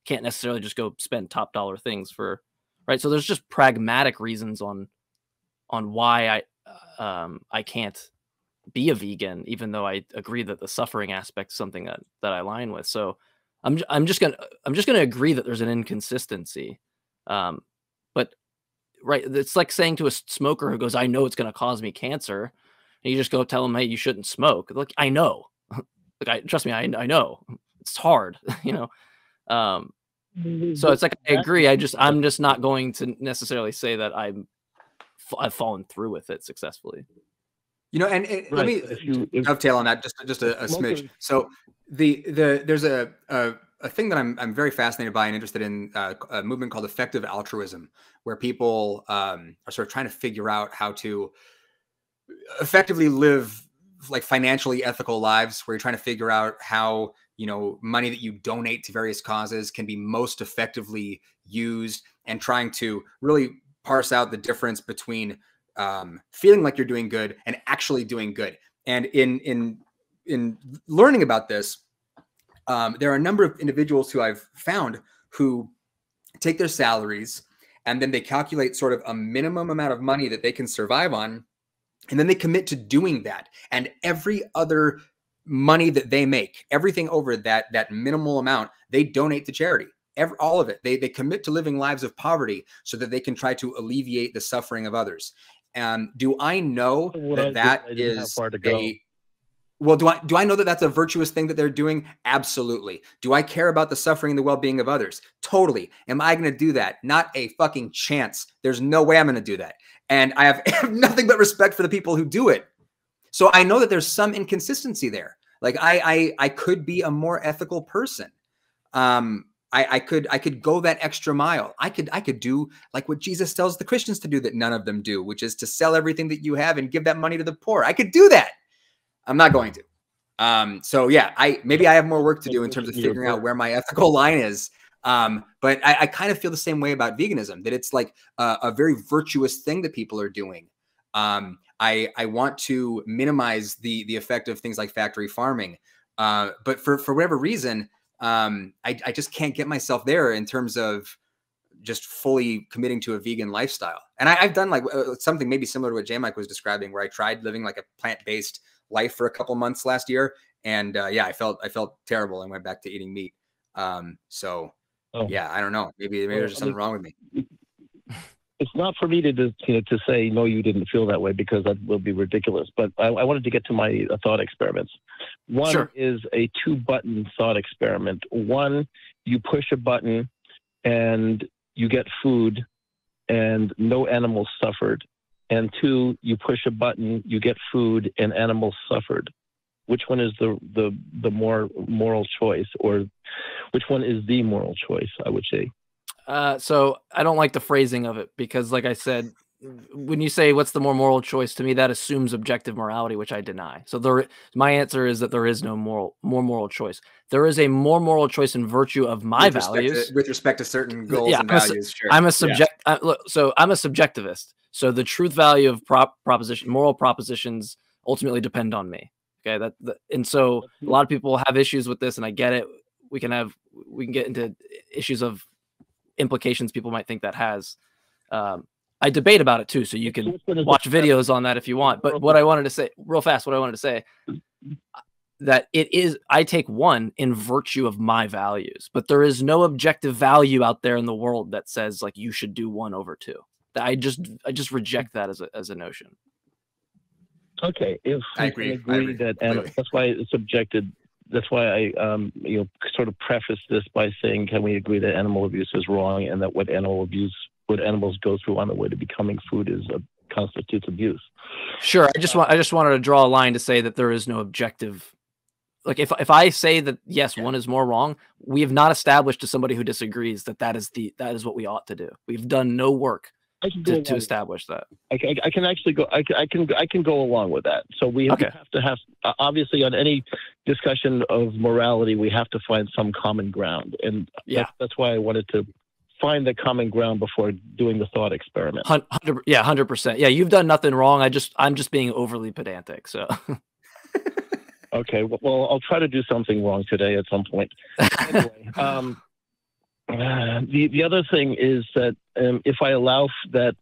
Can't necessarily just go spend top dollar things for, right? So there's just pragmatic reasons on why I can't be a vegan, even though I agree that the suffering aspect is something that I align with. So I'm just gonna agree that there's an inconsistency. But right, it's like saying to a smoker who goes, "I know it's going to cause me cancer," and you just go tell them, "Hey, you shouldn't smoke." Like, I know, like trust me, I know it's hard, you know. So it's like I agree. I'm just not going to necessarily say that I've fallen through with it successfully. You know, and right. Let me dovetail on that just a smidge. So there's a thing that I'm very fascinated by and interested in, a movement called effective altruism, where people are sort of trying to figure out how to effectively live like financially ethical lives, where you're trying to figure out how, you know, money that you donate to various causes can be most effectively used, and trying to really parse out the difference between feeling like you're doing good and actually doing good. And in learning about this, there are a number of individuals who I've found who take their salaries and then they calculate sort of a minimum amount of money that they can survive on, and then they commit to doing that. And every other money that they make, everything over that minimal amount, they donate to charity. All of it. They commit to living lives of poverty so that they can try to alleviate the suffering of others. Do I know that is a well, do I know that that's a virtuous thing that they're doing? Absolutely. Do I care about the suffering and the well-being of others? Totally. Am I going to do that? Not a fucking chance. There's no way I'm going to do that. And I have nothing but respect for the people who do it. So I know that there's some inconsistency there. Like I could be a more ethical person. I could go that extra mile. I could do like what Jesus tells the Christians to do that none of them do, which is to sell everything that you have and give that money to the poor. I could do that. I'm not going to. So yeah, maybe I have more work to do in terms of figuring out where my ethical line is. But I kind of feel the same way about veganism, that it's like a very virtuous thing that people are doing. I want to minimize the effect of things like factory farming. But for whatever reason, I just can't get myself there in terms of just fully committing to a vegan lifestyle. And I've done like something maybe similar to what Jmike was describing, where I tried living like a plant-based life for a couple months last year. And yeah, I felt terrible and went back to eating meat. So yeah, I don't know. Maybe there's just something wrong with me. It's not for me to say, no, you didn't feel that way, because that will be ridiculous. But I wanted to get to my thought experiments. One is a 2-button thought experiment. One, you push a button and you get food and no animals suffered. And 2, you push a button, you get food and animals suffered. Which one is the more moral choice, or which one is the moral choice, I would say? So I don't like the phrasing of it, because like I said, when you say what's the more moral choice, to me that assumes objective morality, which I deny. So my answer is that there is no more moral choice. There is a more moral choice in virtue of my values with respect to certain goals and values. I'm a subjectivist. So the truth value of moral propositions ultimately depend on me. Okay, and so a lot of people have issues with this, and I get it. We can get into issues of implications people might think that has. I debate about it too, so you can watch videos on that if you want. But what I wanted to say real fast, that I take one in virtue of my values, but there is no objective value out there in the world that says like you should do 1 over 2. I just reject that as a notion. Okay, if I agree that, and that's why it's subjected. That's why I sort of preface this by saying, can we agree that animal abuse is wrong, and that what animals go through on the way to becoming food constitutes abuse? Sure. I just wanted to draw a line to say that there is no objective. Like if I say that yes, one is more wrong, we have not established to somebody who disagrees that is what we ought to do. We've done no work to establish that. I can actually go. I can go along with that. So we have to have obviously on any discussion of morality, we have to find some common ground, and that's why I wanted to find the common ground before doing the thought experiment. 100%. Yeah, you've done nothing wrong. I'm just being overly pedantic. So. Okay. Well, I'll try to do something wrong today at some point. Anyway, the other thing is that if I allow that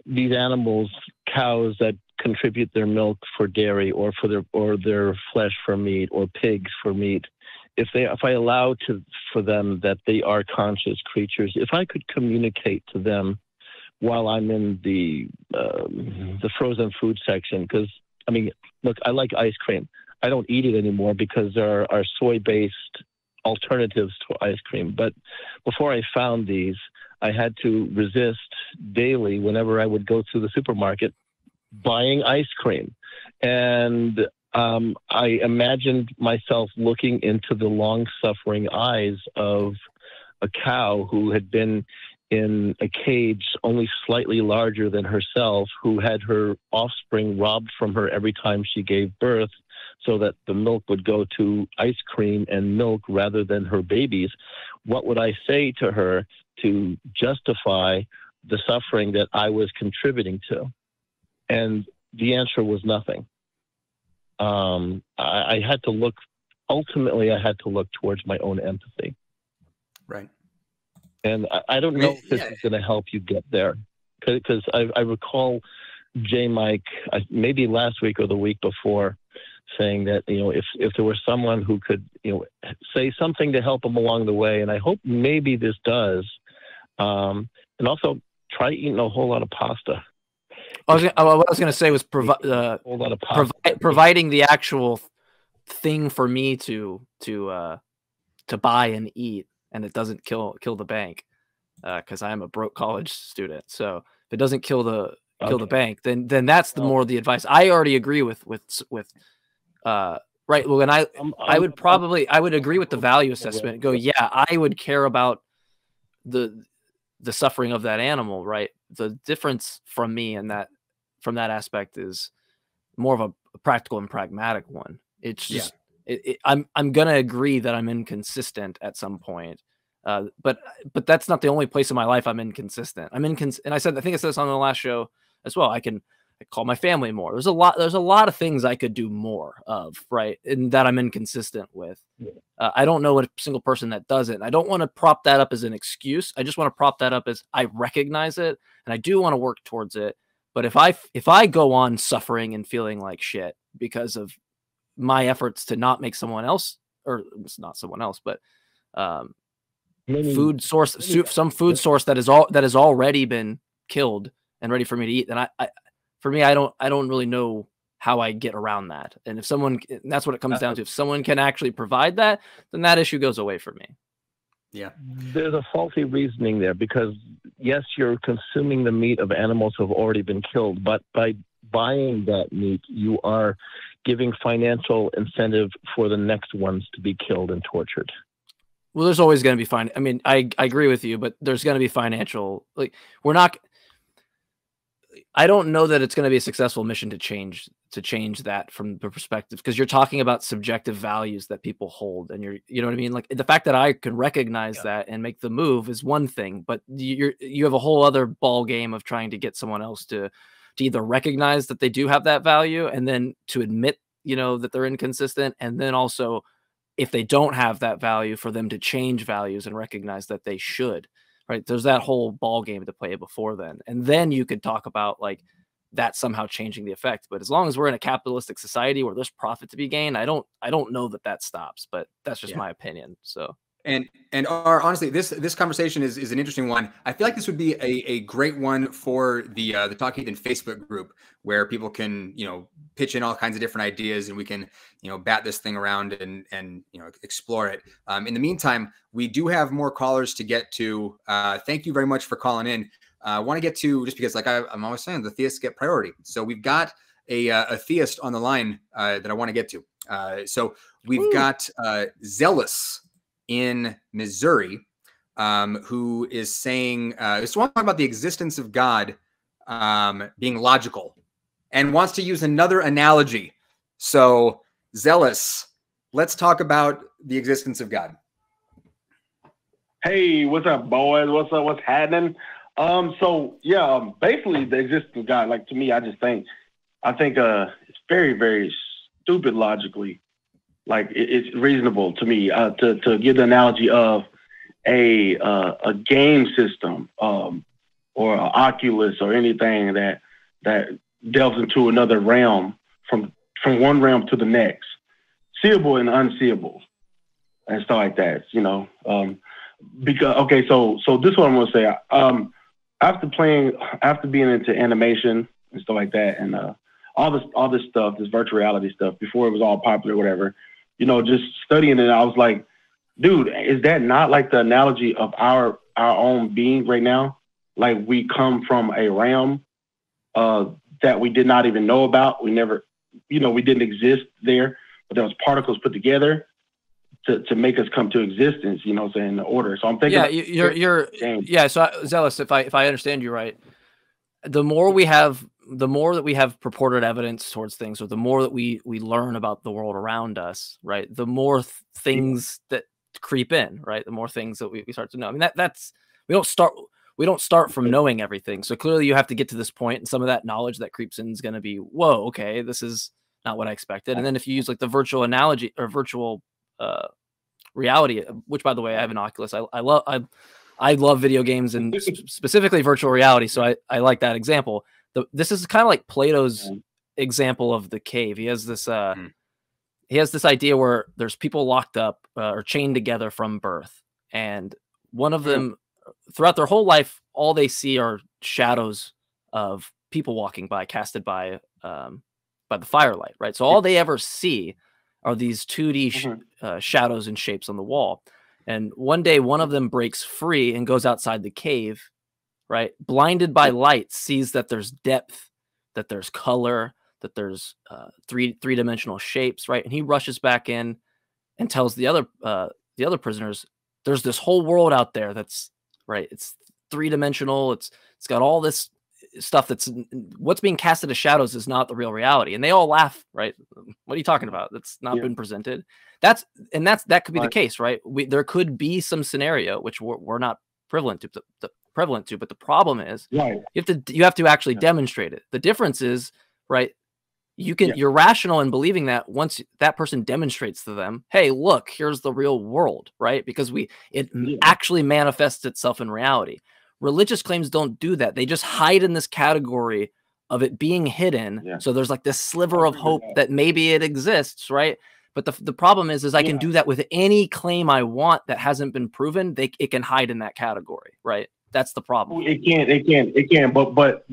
these animals, cows that contribute their milk for dairy or their flesh for meat, or pigs for meat, if I allow for them that they are conscious creatures, if I could communicate to them while I'm in the frozen food section, because I mean, look, I like ice cream. I don't eat it anymore because there are soy-based alternatives to ice cream. But before I found these, I had to resist daily whenever I would go to the supermarket buying ice cream. And I imagined myself looking into the long-suffering eyes of a cow who had been in a cage only slightly larger than herself, who had her offspring robbed from her every time she gave birth, so that the milk would go to ice cream and milk rather than her babies. What would I say to her to justify the suffering that I was contributing to? And the answer was nothing. I had to look, ultimately I had to look towards my own empathy. Right. And I don't know if this is going to help you get there, because I recall Jmike, maybe last week or the week before, saying that, you know, if there was someone who could, you know, say something to help him along the way, and I hope maybe this does, and also try eating a whole lot of pasta. What I was going to say was providing the actual thing for me to buy and eat, and it doesn't kill the bank, because I am a broke college student. So if it doesn't kill the bank, then that's the more the advice. I already agree with right. Well, and I would agree with the value assessment. Go, yeah, I would care about the suffering of that animal, right? The difference from me and from that aspect is more of a practical and pragmatic one. It's just I'm gonna agree that I'm inconsistent at some point, but that's not the only place in my life I'm inconsistent. And I think I said this on the last show as well. I call my family more. There's a lot of things I could do more of, right? And that I'm inconsistent with. I don't know a single person that does it. I don't want to prop that up as an excuse. I just want to prop that up as I recognize it, and I do want to work towards it. But if I go on suffering and feeling like shit because of my efforts to not make someone else, or it's not someone else, but some food source that has already been killed and ready for me to eat, then I don't really know how I get around that. And if someone, that's what it comes down to. If someone can actually provide that, then that issue goes away from me. Yeah. There's a faulty reasoning there, because yes, you're consuming the meat of animals who have already been killed, but by buying that meat, you are giving financial incentive for the next ones to be killed and tortured. Well, there's always going to be I mean, I agree with you, but there's going to be financial, I don't know that it's going to be a successful mission to change that from the perspective, because you're talking about subjective values that people hold, and you know what I mean? Like, the fact that I can recognize that and make the move is one thing, but you have a whole other ball game of trying to get someone else to either recognize that they do have that value, and then to admit, you know, that they're inconsistent, and then also, if they don't have that value, for them to change values and recognize that they should. Right. There's that whole ball game to play before then. And then you could talk about like that somehow changing the effect. But as long as we're in a capitalistic society where there's profit to be gained, I don't know that stops, but that's just my opinion. So. And honestly, this conversation is an interesting one. I feel like this would be a great one for the Talk Heathen Facebook group, where people can, you know, pitch in all kinds of different ideas, and we can, you know, bat this thing around and you know, explore it. In the meantime, we do have more callers to get to. Thank you very much for calling in. I want to get to, just because, like I'm always saying, the theists get priority. So we've got a theist on the line that I want to get to. So we've got Zealous in Missouri, who is saying, just want to talk about the existence of God being logical, and wants to use another analogy. So, Zealous, let's talk about the existence of God. Hey, what's up, boys? What's up? What's happening? Basically the existence of God, like, to me, I think it's very, very stupid logically. Like, it's reasonable to me to give the analogy of a game system or an Oculus or anything that delves into another realm, from one realm to the next, seeable and unseeable, and stuff like that. You know, so this is what I'm gonna say. After being into animation and stuff like that, and all this stuff, this virtual reality stuff, before it was all popular, or whatever. You know, just studying it, I was like, dude, is that not like the analogy of our own being right now? Like, we come from a realm that we did not even know about. We never, you know, we didn't exist there, but there was particles put together to make us come to existence, you know what I'm saying, the order. So I'm thinking, so Zealous, if I understand you right, the more that we have purported evidence towards things, or the more that we learn about the world around us, right, the more things that creep in, right, the more things that we start to know. I mean, that's we don't start from knowing everything. So clearly you have to get to this point, and some of that knowledge that creeps in is going to be, whoa, okay, this is not what I expected. And then if you use like the virtual analogy or virtual reality, which, by the way, I have an Oculus. I love video games and specifically virtual reality, so I like that example. This is kind of like Plato's example of the cave. He has this idea where there's people locked up or chained together from birth, and one of them throughout their whole life, all they see are shadows of people walking by, casted by the firelight, right? So all they ever see are these 2D shadows and shapes on the wall. And one day, one of them breaks free and goes outside the cave, right? Blinded by light, sees that there's depth, that there's color, that there's three-dimensional shapes, right? And he rushes back in and tells the other prisoners, there's this whole world out there that's right. It's three-dimensional. It's got all this stuff that's what's being casted as shadows is not the real reality. And they all laugh, right? What are you talking about? That's not been presented. That could be the case, right? There could be some scenario which we're not prevalent to, but the problem is you have to actually demonstrate it. The difference is, right, you're rational in believing that once that person demonstrates to them, hey, look, here's the real world, right? Because it actually manifests itself in reality. Religious claims don't do that. They just hide in this category of it being hidden. So there's like this sliver of hope that maybe it exists, right? But the problem is I can do that with any claim I want that hasn't been proven. It can hide in that category, right? That's the problem. It can. But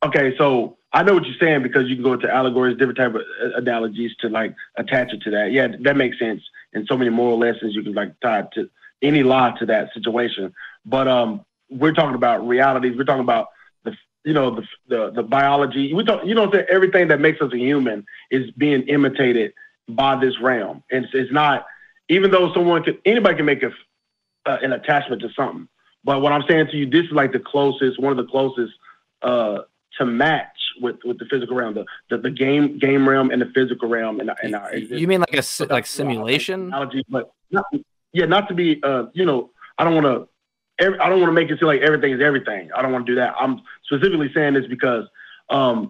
okay. So I know what you're saying, because you can go into allegories, different type of analogies to like attach it to that. Yeah, that makes sense. And so many moral lessons you can like tie to any lie to that situation. But we're talking about realities. We're talking about the biology. We don't, that everything that makes us a human is being imitated by this realm. And it's not, even though anybody can make an attachment to something. But what I'm saying to you, this is like one of the closest to match with the physical realm, the game realm and the physical realm. And you mean like simulation? But not to be, I don't want to make it seem like everything is everything. I don't want to do that. I'm specifically saying this because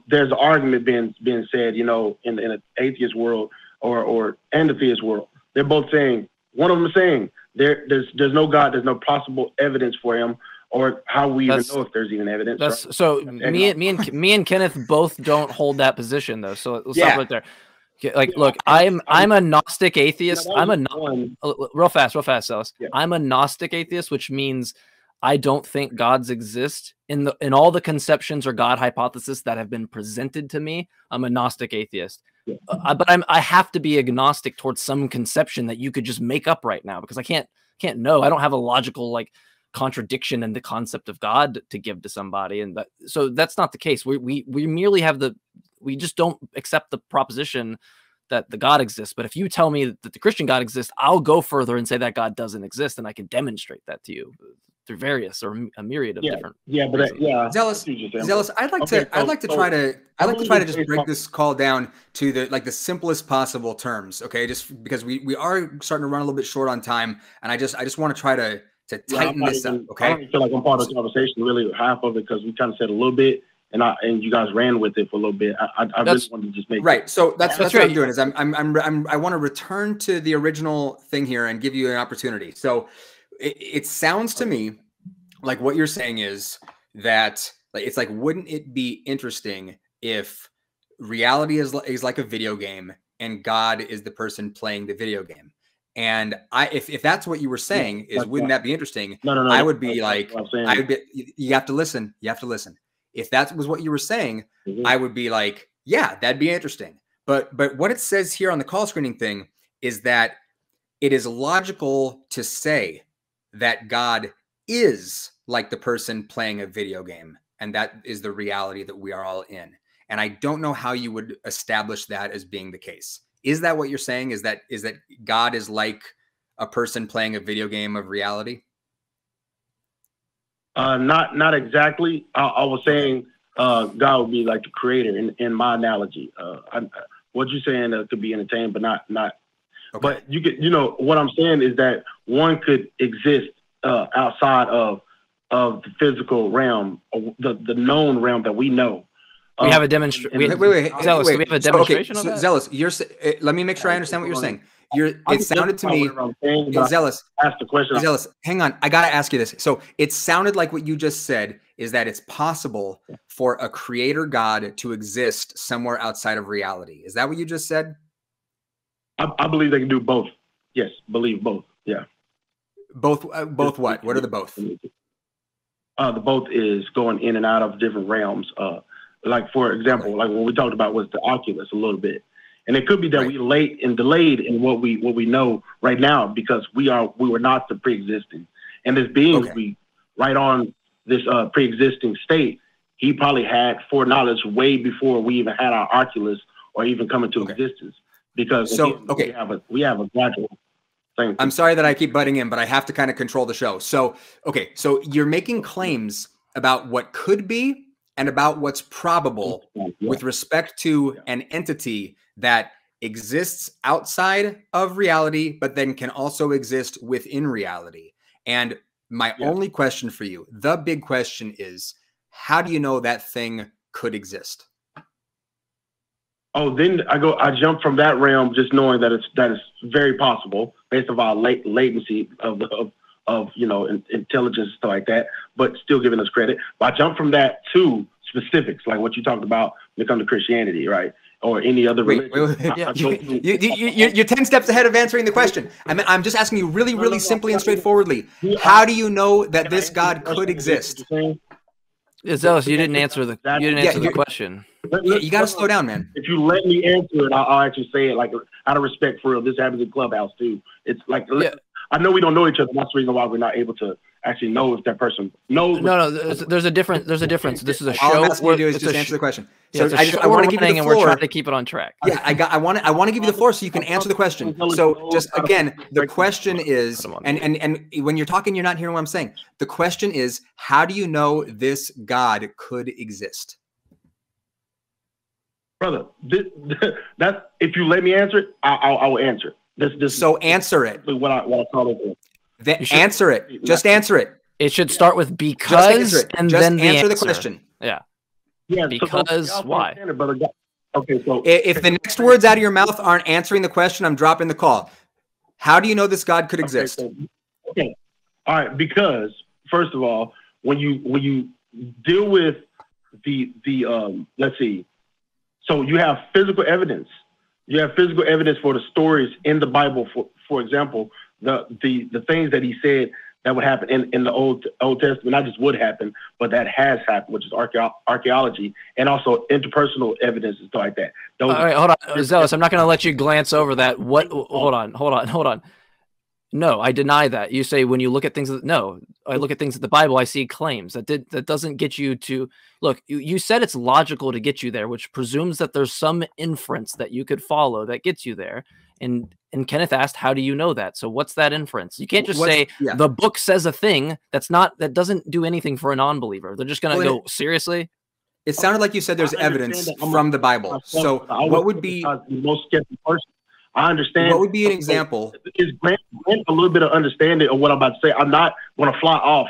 there's an argument being said, in an atheist world and the theist world. They're both saying, one of them is saying there's no God, there's no possible evidence for him, or how we even know if there's even evidence. Right? So me and Kenneth both don't hold that position though. So let's stop right there. Like, look, I'm a Gnostic atheist. Real fast, Zealous. I'm a Gnostic atheist, which means I don't think gods exist in all the conceptions or God hypothesis that have been presented to me. I'm a Gnostic atheist, but I have to be agnostic towards some conception that you could just make up right now, because I can't know. I don't have a logical contradiction in the concept of God to give to somebody, and so that's not the case. We merely have we just don't accept the proposition that the God exists. But if you tell me that the Christian God exists, I'll go further and say that God doesn't exist, and I can demonstrate that to you through various or a myriad of different. Zealous. I'd like to try to just break this call down to the simplest possible terms. Okay, just because we are starting to run a little bit short on time, and I just want to try to tighten this up. Okay, I don't feel like I'm part of the conversation, really, half of it, because we kind of said a little bit. And you guys ran with it for a little bit. I really wanted to just make right. So that's what I'm doing is I want to return to the original thing here and give you an opportunity. So it sounds to me like what you're saying is that it's like, wouldn't it be interesting if reality is like a video game and God is the person playing the video game? And if that's what you were saying, wouldn't that be interesting? No. I would be like, you have to listen. You have to listen. If that was what you were saying, I would be like, yeah, that'd be interesting. But what it says here on the call screening thing is that it is logical to say that God is like the person playing a video game, and that is the reality that we are all in. And I don't know how you would establish that as being the case. Is that what you're saying? Is that God is like a person playing a video game of reality? Not exactly. I was saying God would be like the creator in my analogy. What you're saying could be entertained, but not. Okay. But you could, what I'm saying is that one could exist outside of the physical realm, the known realm that we know. We have a demonstration. Wait. Zealous, do we have a demonstration of that? Zealous, let me make sure I understand what you're saying. It sounded to me, Zealous. Ask the question. Zealous, hang on. I got to ask you this. So it sounded like what you just said is that it's possible for a creator God to exist somewhere outside of reality. Is that what you just said? I believe they can do both. Yes, believe both. Yeah. Both what? What are the both? The both is going in and out of different realms. Like, for example, like what we talked about was the Oculus a little bit. And it could be that we late and delayed in what we know right now because we were not the pre-existing. And this being we right on this pre-existing state, he probably had foreknowledge way before we even had our Oculus or even come into existence. Because we have a gradual thing. I'm sorry that I keep butting in, but I have to kind of control the show. So so you're making claims about what could be and about what's probable with respect to an entity that exists outside of reality, but then can also exist within reality. And my only question for you, the big question is, how do you know that thing could exist? Oh, then I jump from that realm just knowing that it's very possible based on our latency of intelligence and stuff like that, but still giving us credit. But I jump from that to specifics, like what you talked about when it comes to Christianity, right? Or any other religion. You're 10 steps ahead of answering the question. I'm just asking you really, really simply and straightforwardly. How do you know that this God could exist? Zealous, you didn't answer the question. You got to slow down, man. If you let me answer it, I'll actually say it like out of respect for real. This happens in Clubhouse too. It's like I know we don't know each other. That's the reason why we're not able to actually know if that person knows. No, there's a difference. This is a show. All I'm asking you to do is just answer the question. So I want to give you the floor, and we're trying to keep it on track. Yeah, I want to give you the floor so you can answer the question. So just again, the question is, and when you're talking, you're not hearing what I'm saying. The question is, how do you know this God could exist? Brother, that's if you let me answer it, I will answer it. So answer it. What I call it. Answer it. Just answer it. It should start with because and then answer the question. Yeah. Yeah. Because why? Okay. So if the next words out of your mouth aren't answering the question, I'm dropping the call. How do you know this God could exist? Okay. All right. Because first of all, when you deal with the let's see. So you have physical evidence. You have physical evidence for the stories in the Bible. For example, the things that he said that would happen in the Old Testament, not just would happen, but that has happened, which is archaeology and also interpersonal evidence and stuff like that. All right, hold on, Zealous. I'm not going to let you glance over that. Hold on. No, I deny that. You say when you look at things. No, I look at things in the Bible. I see claims that doesn't get you to look. You said it's logical to get you there, which presumes that there's some inference that you could follow that gets you there. And Kenneth asked, "How do you know that?" So what's that inference? You can't just say the book says a thing that doesn't do anything for a non-believer. They're just going to go seriously. It sounded like you said there's evidence from the Bible. So what would be the most skeptical person? I understand. What would be an example? Is grant a little bit of understanding of what I'm about to say. I'm not going to fly off.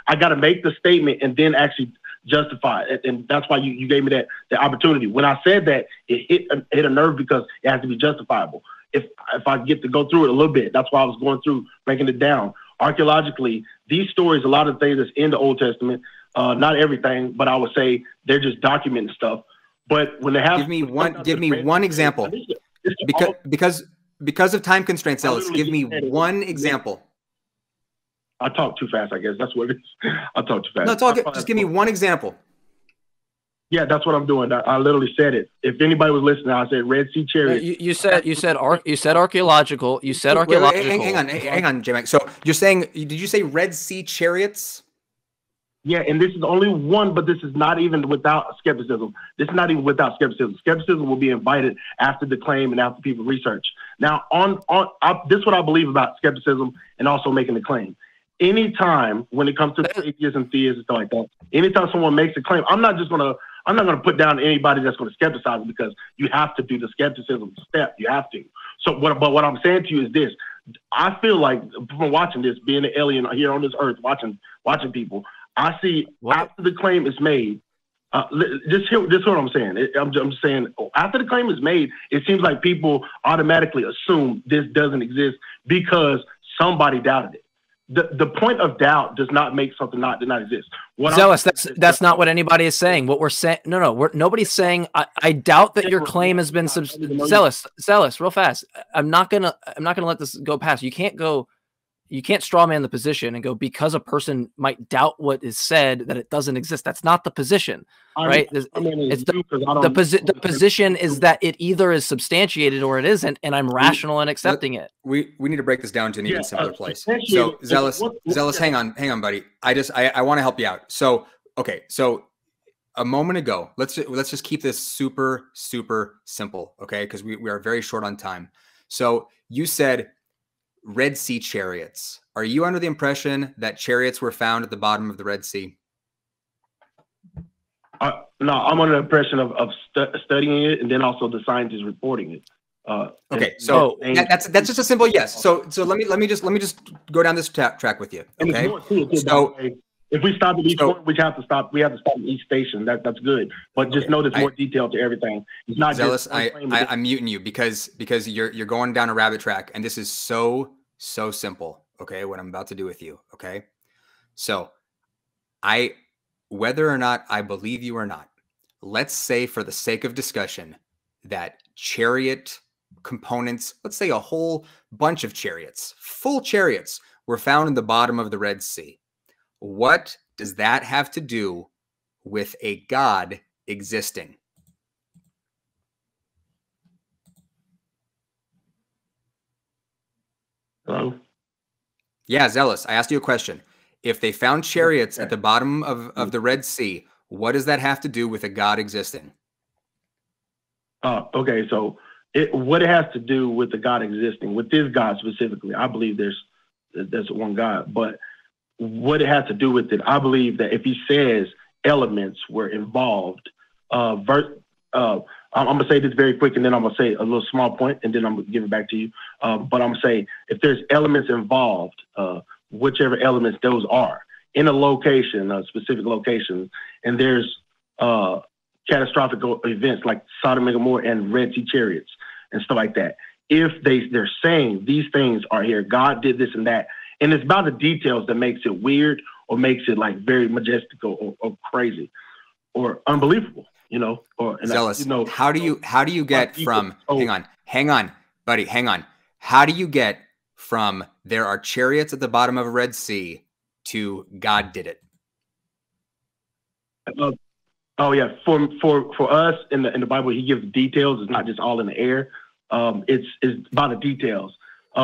I got to make the statement and then actually justify it. And that's why you gave me the opportunity. When I said that, it hit a nerve because it has to be justifiable. If I get to go through it a little bit, that's why I was going through breaking it down. Archaeologically, these stories, a lot of things that's in the Old Testament, not everything, but I would say they're just documenting stuff. But when they have give me one example. Because of time constraints, Zealous, give me one example. I talk too fast, I guess. That's what it is. I talk too fast. No, it's all good. Just give me one example. Yeah, that's what I'm doing. I literally said it. If anybody was listening, I said Red Sea Chariot. You said archaeological. You said archaeological. Wait, hang on, Jmike. So you're saying, did you say Red Sea Chariots? Yeah, and this is only one, but this is not even without skepticism. This is not even without skepticism. Skepticism will be invited after the claim and after people research. Now, this is what I believe about skepticism and also making the claim. Anytime when it comes to atheists and theists and stuff like that, anytime someone makes a claim, I'm not gonna put down anybody that's going to skepticize because you have to do the skepticism step. You have to. So what I'm saying to you is this: I feel like from watching this, being an alien here on this earth, watching people. I see after the claim is made, Just what I'm saying. I'm saying after the claim is made, it seems like people automatically assume this doesn't exist because somebody doubted it. The point of doubt does not make something not exist. Zealous, that's not what anybody is saying. What we're saying, nobody's saying. I doubt that your claim has been Zealous, real fast. I'm not gonna let this go past. You can't straw man the position and go because a person might doubt what is said that it doesn't exist. That's not the position, right? The position is that it either is substantiated or it isn't, and I'm rational in accepting it. We need to break this down to an even simpler place. So Zealous, hang on, buddy. I want to help you out. So okay, so a moment ago, let's just keep this super simple, okay? Because we are very short on time. So you said Red Sea chariots. Are you under the impression that chariots were found at the bottom of the Red Sea? No, I'm under the impression of studying it and then also the scientists reporting it. Okay, so that's just a simple yes. So let me just go down this track with you. Okay. So if we stop at each point, we have to stop. We have to stop at each station. That's good. But just know there's more detail to everything. It's not Zealous. Just I'm muting you because you're going down a rabbit track, and this is so simple. Okay, what I'm about to do with you. Okay, so whether or not I believe you or not, let's say for the sake of discussion that chariot components, let's say a whole bunch of chariots, full chariots, were found in the bottom of the Red Sea. What does that have to do with a God existing? Hello? Yeah, Zealous, I asked you a question. If they found chariots at the bottom of the Red Sea, what does that have to do with a God existing? Okay, so what it has to do with the God existing, with this God specifically, I believe there's one God, but what it has to do with it, I believe that if he says elements were involved, I'm going to say this very quick, and then I'm going to say a little small point, and then I'm going to give it back to you. But I'm going to say if there's elements involved, whichever elements those are, in a location, a specific location, and there's catastrophic events like Sodom and Gomorrah and Red Sea chariots and stuff like that. If they're saying these things are here, God did this and that, and it's about the details that makes it weird or makes it like very majestical or crazy or unbelievable, or Zealous. How do you get from hang on, buddy, hang on. How do you get from there are chariots at the bottom of a Red Sea to God did it? Oh yeah, for us in the Bible, he gives details. It's not just all in the air. It's about the details.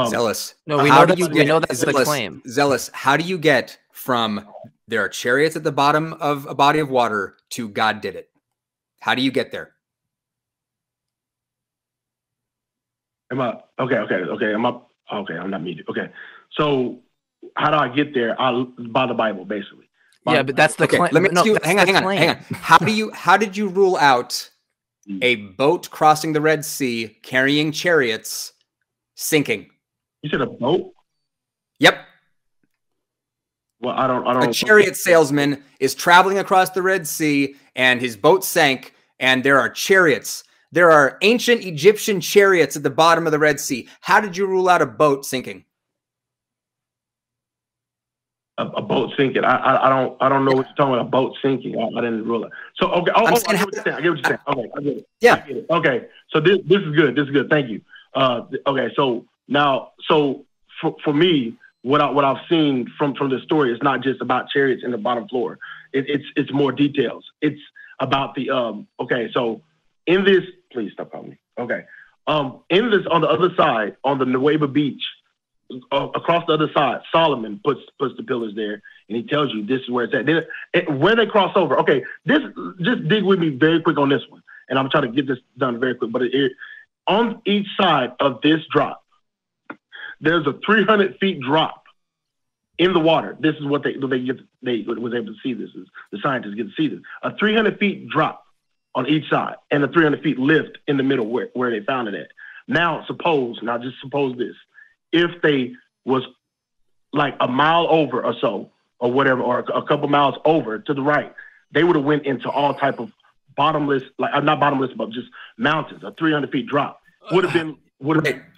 Zealous. No, we know that's the claim. Zealous. How do you get from there are chariots at the bottom of a body of water to God did it? How do you get there? Okay. I'm not muted. Okay. So how do I get there? By the Bible, basically. But that's the claim. Let me ask you. Hang on. How did you rule out a boat crossing the Red Sea carrying chariots sinking? You said a boat? Yep. Well, I don't. A chariot salesman is traveling across the Red Sea, and his boat sank. And there are chariots. There are ancient Egyptian chariots at the bottom of the Red Sea. How did you rule out a boat sinking? A boat sinking. I don't know what you're talking about. A boat sinking. I didn't rule it. So okay. I get what you're saying. Okay, I get it. Yeah. I get it. Okay. So this is good. This is good. Thank you. Okay. So now, for me, what I've seen from the story is not just about chariots in the bottom floor. It's more details. It's about the okay. So in this, please stop calling me. Okay. In this, on the other side, on the Nueva Beach. Across the other side, Solomon puts the pillars there, and he tells you this is where it's at. Then, where they cross over. Okay, just dig with me very quick on this one, and I'm trying to get this done very quick. But on each side of this drop, there's a 300 feet drop in the water. This is what they was able to see. This is the scientists get to see this. A 300 feet drop on each side, and a 300 feet lift in the middle where they found it at. Now just suppose this. If they was like a mile over or so, or whatever, or a couple miles over to the right, they would have went into all type of bottomless, like not bottomless, but just mountains, a 300 feet drop. Would have been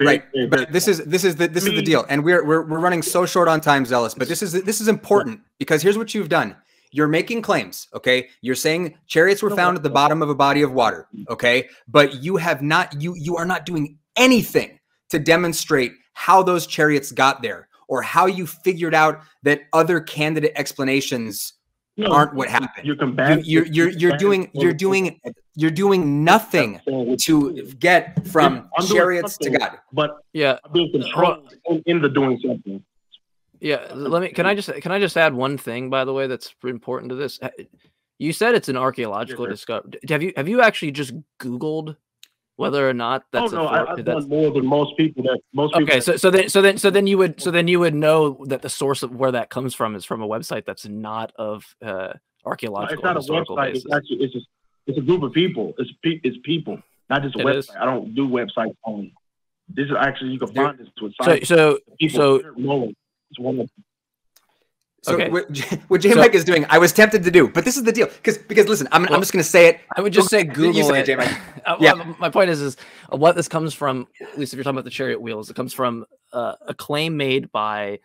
right. But this is the deal, and we're running so short on time, Zealous. But this is important because here's what you've done. You're making claims, okay? You're saying chariots were found at the bottom of a body of water, okay? But you have not, you are not doing anything to demonstrate how those chariots got there or how you figured out that other candidate explanations aren't what happened. You're doing nothing to get from chariots to God. But I'm being controlled in the doing something. Yeah, can I just add one thing, by the way, that's important to this. You said it's an archaeological discovery. Have you actually just Googled whether or not that's I've done more than most people. So then you would know that the source of where that comes from is from a website that's not of archaeological. It's not a website. Basis. It's actually it's a group of people. It's people, not just a website. I don't do websites only. This is actually, you can find this with science. It's one of them. So what Jmike is doing, I was tempted to do, but this is the deal. Because listen, I'm just going to say it. I would just say Google it. Yeah. My point is what this comes from, at least if you're talking about the chariot wheels, it comes from a claim made by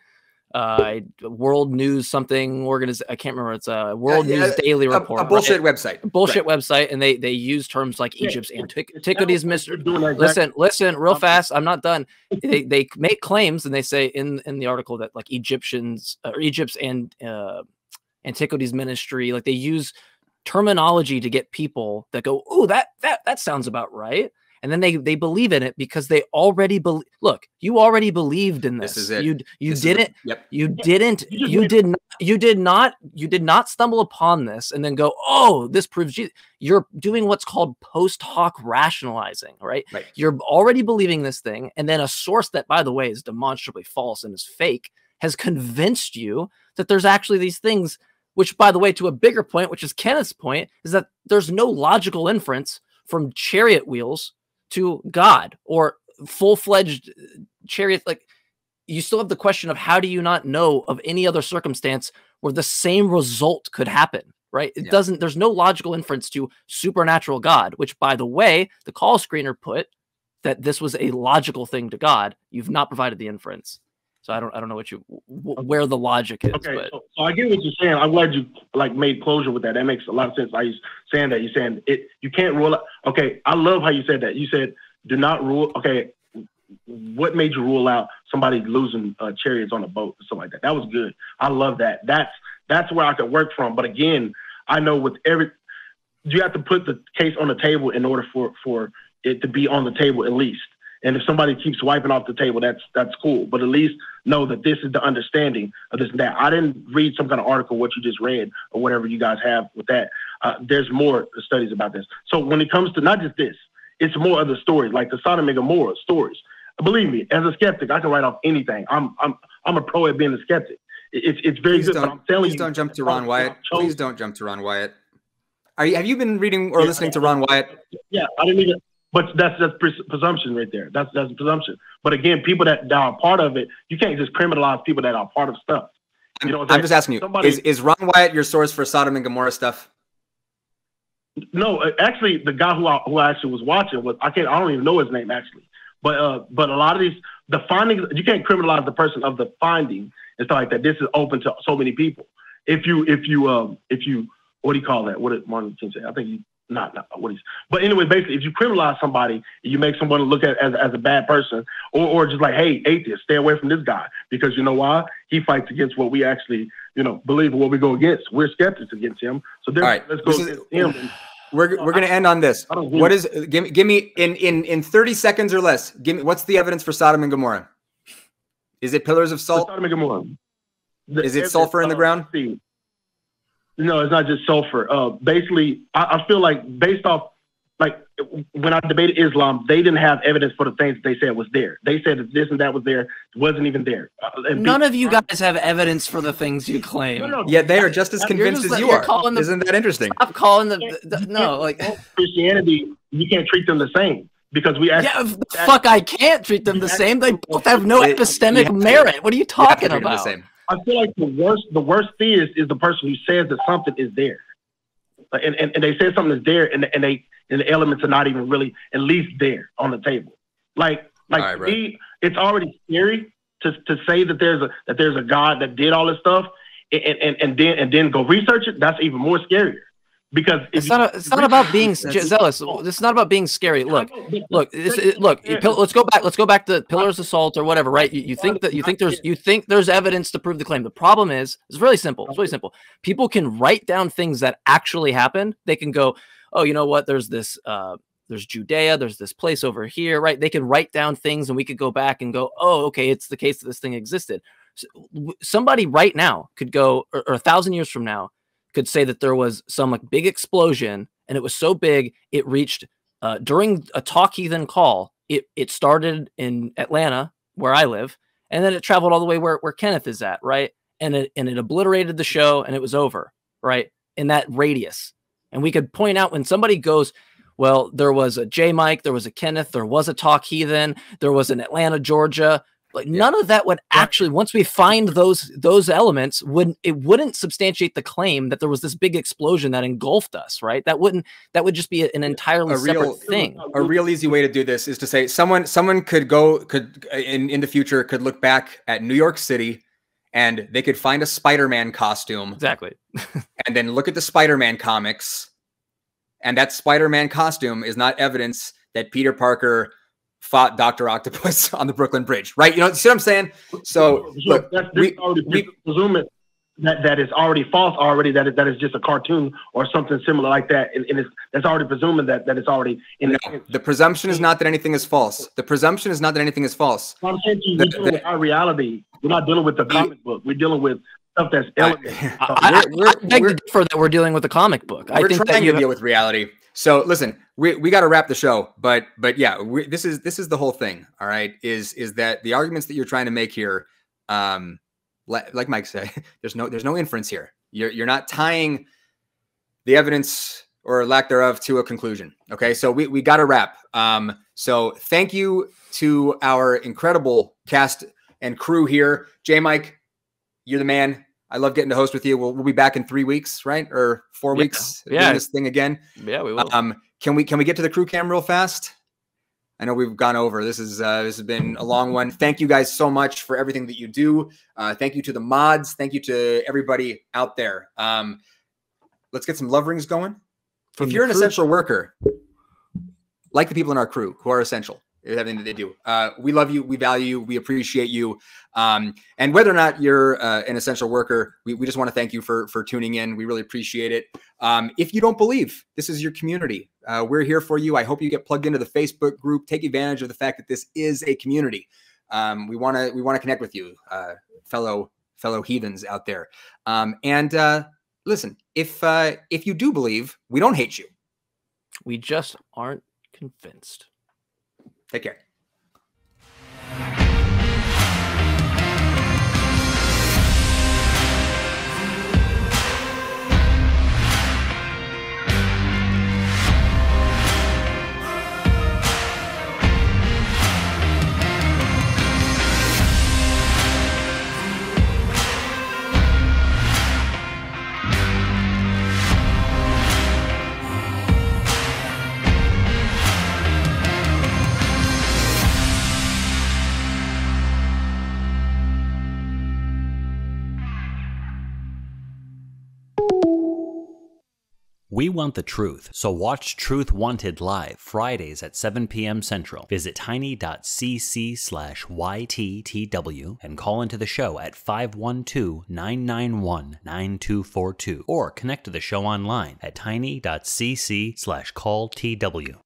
World News something organization. I can't remember. It's a World News Daily Report. A bullshit website. Bullshit website. And they use terms like Egypt's antiquities mystery. Listen, real fast. I'm not done. They make claims and they say in the article that like Egypt's and antiquities ministry, like they use terminology to get people that go, oh, that sounds about right. And then they believe in it because they already believe. Look, you already believed in this. This is it. You did not stumble upon this and then go, oh, this proves Jesus. You're doing what's called post hoc rationalizing, right? You're already believing this thing, and then a source that, by the way, is demonstrably false and is fake has convinced you that there's actually these things. Which, by the way, to a bigger point, which is Kenneth's point, is that there's no logical inference from chariot wheels to God or full-fledged chariot. Like, you still have the question of how do you not know of any other circumstance where the same result could happen, right? It doesn't, there's no logical inference to supernatural God, which, by the way, the call screener put that this was a logical thing to God. You've not provided the inference. So I don't know where the logic is. Okay, but. So I get what you're saying. I'm glad you made closure with that. That makes a lot of sense. You're saying it. You can't rule out. Okay, I love how you said that. You said do not rule. Okay, what made you rule out somebody losing chariots on a boat or something like that? That was good. I love that. That's where I could work from. But again, I know you have to put the case on the table in order for it to be on the table at least. And if somebody keeps wiping off the table, that's cool. But at least know that this is the understanding of this and that. I didn't read some kind of article, what you just read, or whatever you guys have with that. There's more studies about this. So when it comes to not just this, it's more other stories, like the Sodom and Gomorrah stories. Believe me, as a skeptic, I can write off anything. I'm a pro at being a skeptic. It's very good. But I'm telling you, please don't jump to Ron Wyatt. Please don't jump to Ron Wyatt. Have you been reading or listening to Ron Wyatt? Yeah, I didn't even. But that's presumption right there. That's presumption. But again, people that are part of it, you can't just criminalize people that are part of stuff. You know, I'm just asking you, is Ron Wyatt your source for Sodom and Gomorrah stuff? No, actually, the guy who I actually was watching I don't even know his name actually. But a lot of the findings, you can't criminalize the person of the finding and stuff like that. This is open to so many people. If you what do you call that? What did Martin Luther King say? I think but anyway, basically, if you criminalize somebody, you make someone look at as a bad person, or just like, hey, atheist, stay away from this guy because you know why? He fights against what we actually, believe in, what we go against. We're skeptics against him. So let's go against him. We're going to end on this. What is? Give me in 30 seconds or less. Give me what's the evidence for Sodom and Gomorrah? Is it pillars of salt? Sodom and Gomorrah. Is it sulfur in the ground? No, it's not just sulfur. Basically, I feel like based off, like when I debated Islam, they didn't have evidence for the things that they said was there. They said that this and that was there. It wasn't even there. None of you guys have evidence for the things you claim. Yeah, they are just as convinced as you are. Isn't that interesting? Stop calling the Christianity, you can't treat them the same. Because I can't treat them the same. They both have no epistemic merit. What are you talking about? I feel like the worst theist is the person who says that something is there. and they said something is there, and the elements are not even really at least there on the table. Like right, to me, it's already scary to say that there's a God that did all this stuff, and then go research it. That's even more scarier. Because it's not about being zealous. It's not about being scary. Look. Let's go back to pillars assault or whatever, right? You think there's evidence to prove the claim. The problem is, it's really simple. It's really simple. People can write down things that actually happened. They can go, oh, you know what? There's this. There's Judea. There's this place over here, right? They can write down things, and we could go back and go, oh, okay, it's the case that this thing existed. So, somebody right now could go, or 1,000 years from now, could say that there was some like big explosion, and it was so big it reached during a Talk Heathen call. It started in Atlanta, where I live, and then it traveled all the way where Kenneth is at, right? And it obliterated the show, and it was over, right? In that radius. And we could point out when somebody goes, well, there was a Jmike, there was a Kenneth, there was a Talk Heathen, there was an Atlanta, Georgia. Like none of that would actually, once we find those elements, wouldn't substantiate the claim that there was this big explosion that engulfed us, right? That would just be an entirely separate thing. A real easy way to do this is to say someone could in the future could look back at New York City, and they could find a Spider-Man costume. Exactly. And then look at the Spider-Man comics, and that Spider-Man costume is not evidence that Peter Parker fought Dr. Octopus on the Brooklyn Bridge, right? You know, see what I'm saying? So look, we presume that is already false already, that is just a cartoon or something similar like that. And that's already presuming that it's already in the presumption is not that anything is false. The presumption is not that anything is false. I'm saying to you, we're dealing with our reality. We're not dealing with the comic book. We're dealing with stuff that's elements. I beg to differ that we're dealing with a comic book. We're trying to deal with reality. So listen, we got to wrap the show, but yeah, this is the whole thing. All right, is that the arguments that you're trying to make here, like Mike said, there's no inference here. You're not tying the evidence or lack thereof to a conclusion. Okay, so we got to wrap. So thank you to our incredible cast and crew here, Jmike, you're the man. I love getting to host with you. We'll be back in 3 weeks, right? Or 4 weeks doing this thing again. Yeah, we will. Can we get to the crew cam real fast? I know we've gone over. This has been a long one. Thank you guys so much for everything that you do. Thank you to the mods. Thank you to everybody out there. Let's get some love rings going. If you're an essential worker, like the people in our crew who are essential, everything that they do, we love you, we value you, we appreciate you. And whether or not you're an essential worker, we just want to thank you for tuning in. We really appreciate it. If you don't believe, this is your community. We're here for you. I hope you get plugged into the Facebook group. Take advantage of the fact that this is a community. We want to connect with you, fellow heathens out there. And listen, if you do believe, we don't hate you. We just aren't convinced. Take care. We want the truth, so watch Truth Wanted live Fridays at 7 p.m. Central. Visit tiny.cc/YTTW and call into the show at 512-991-9242 or connect to the show online at tiny.cc/calltw.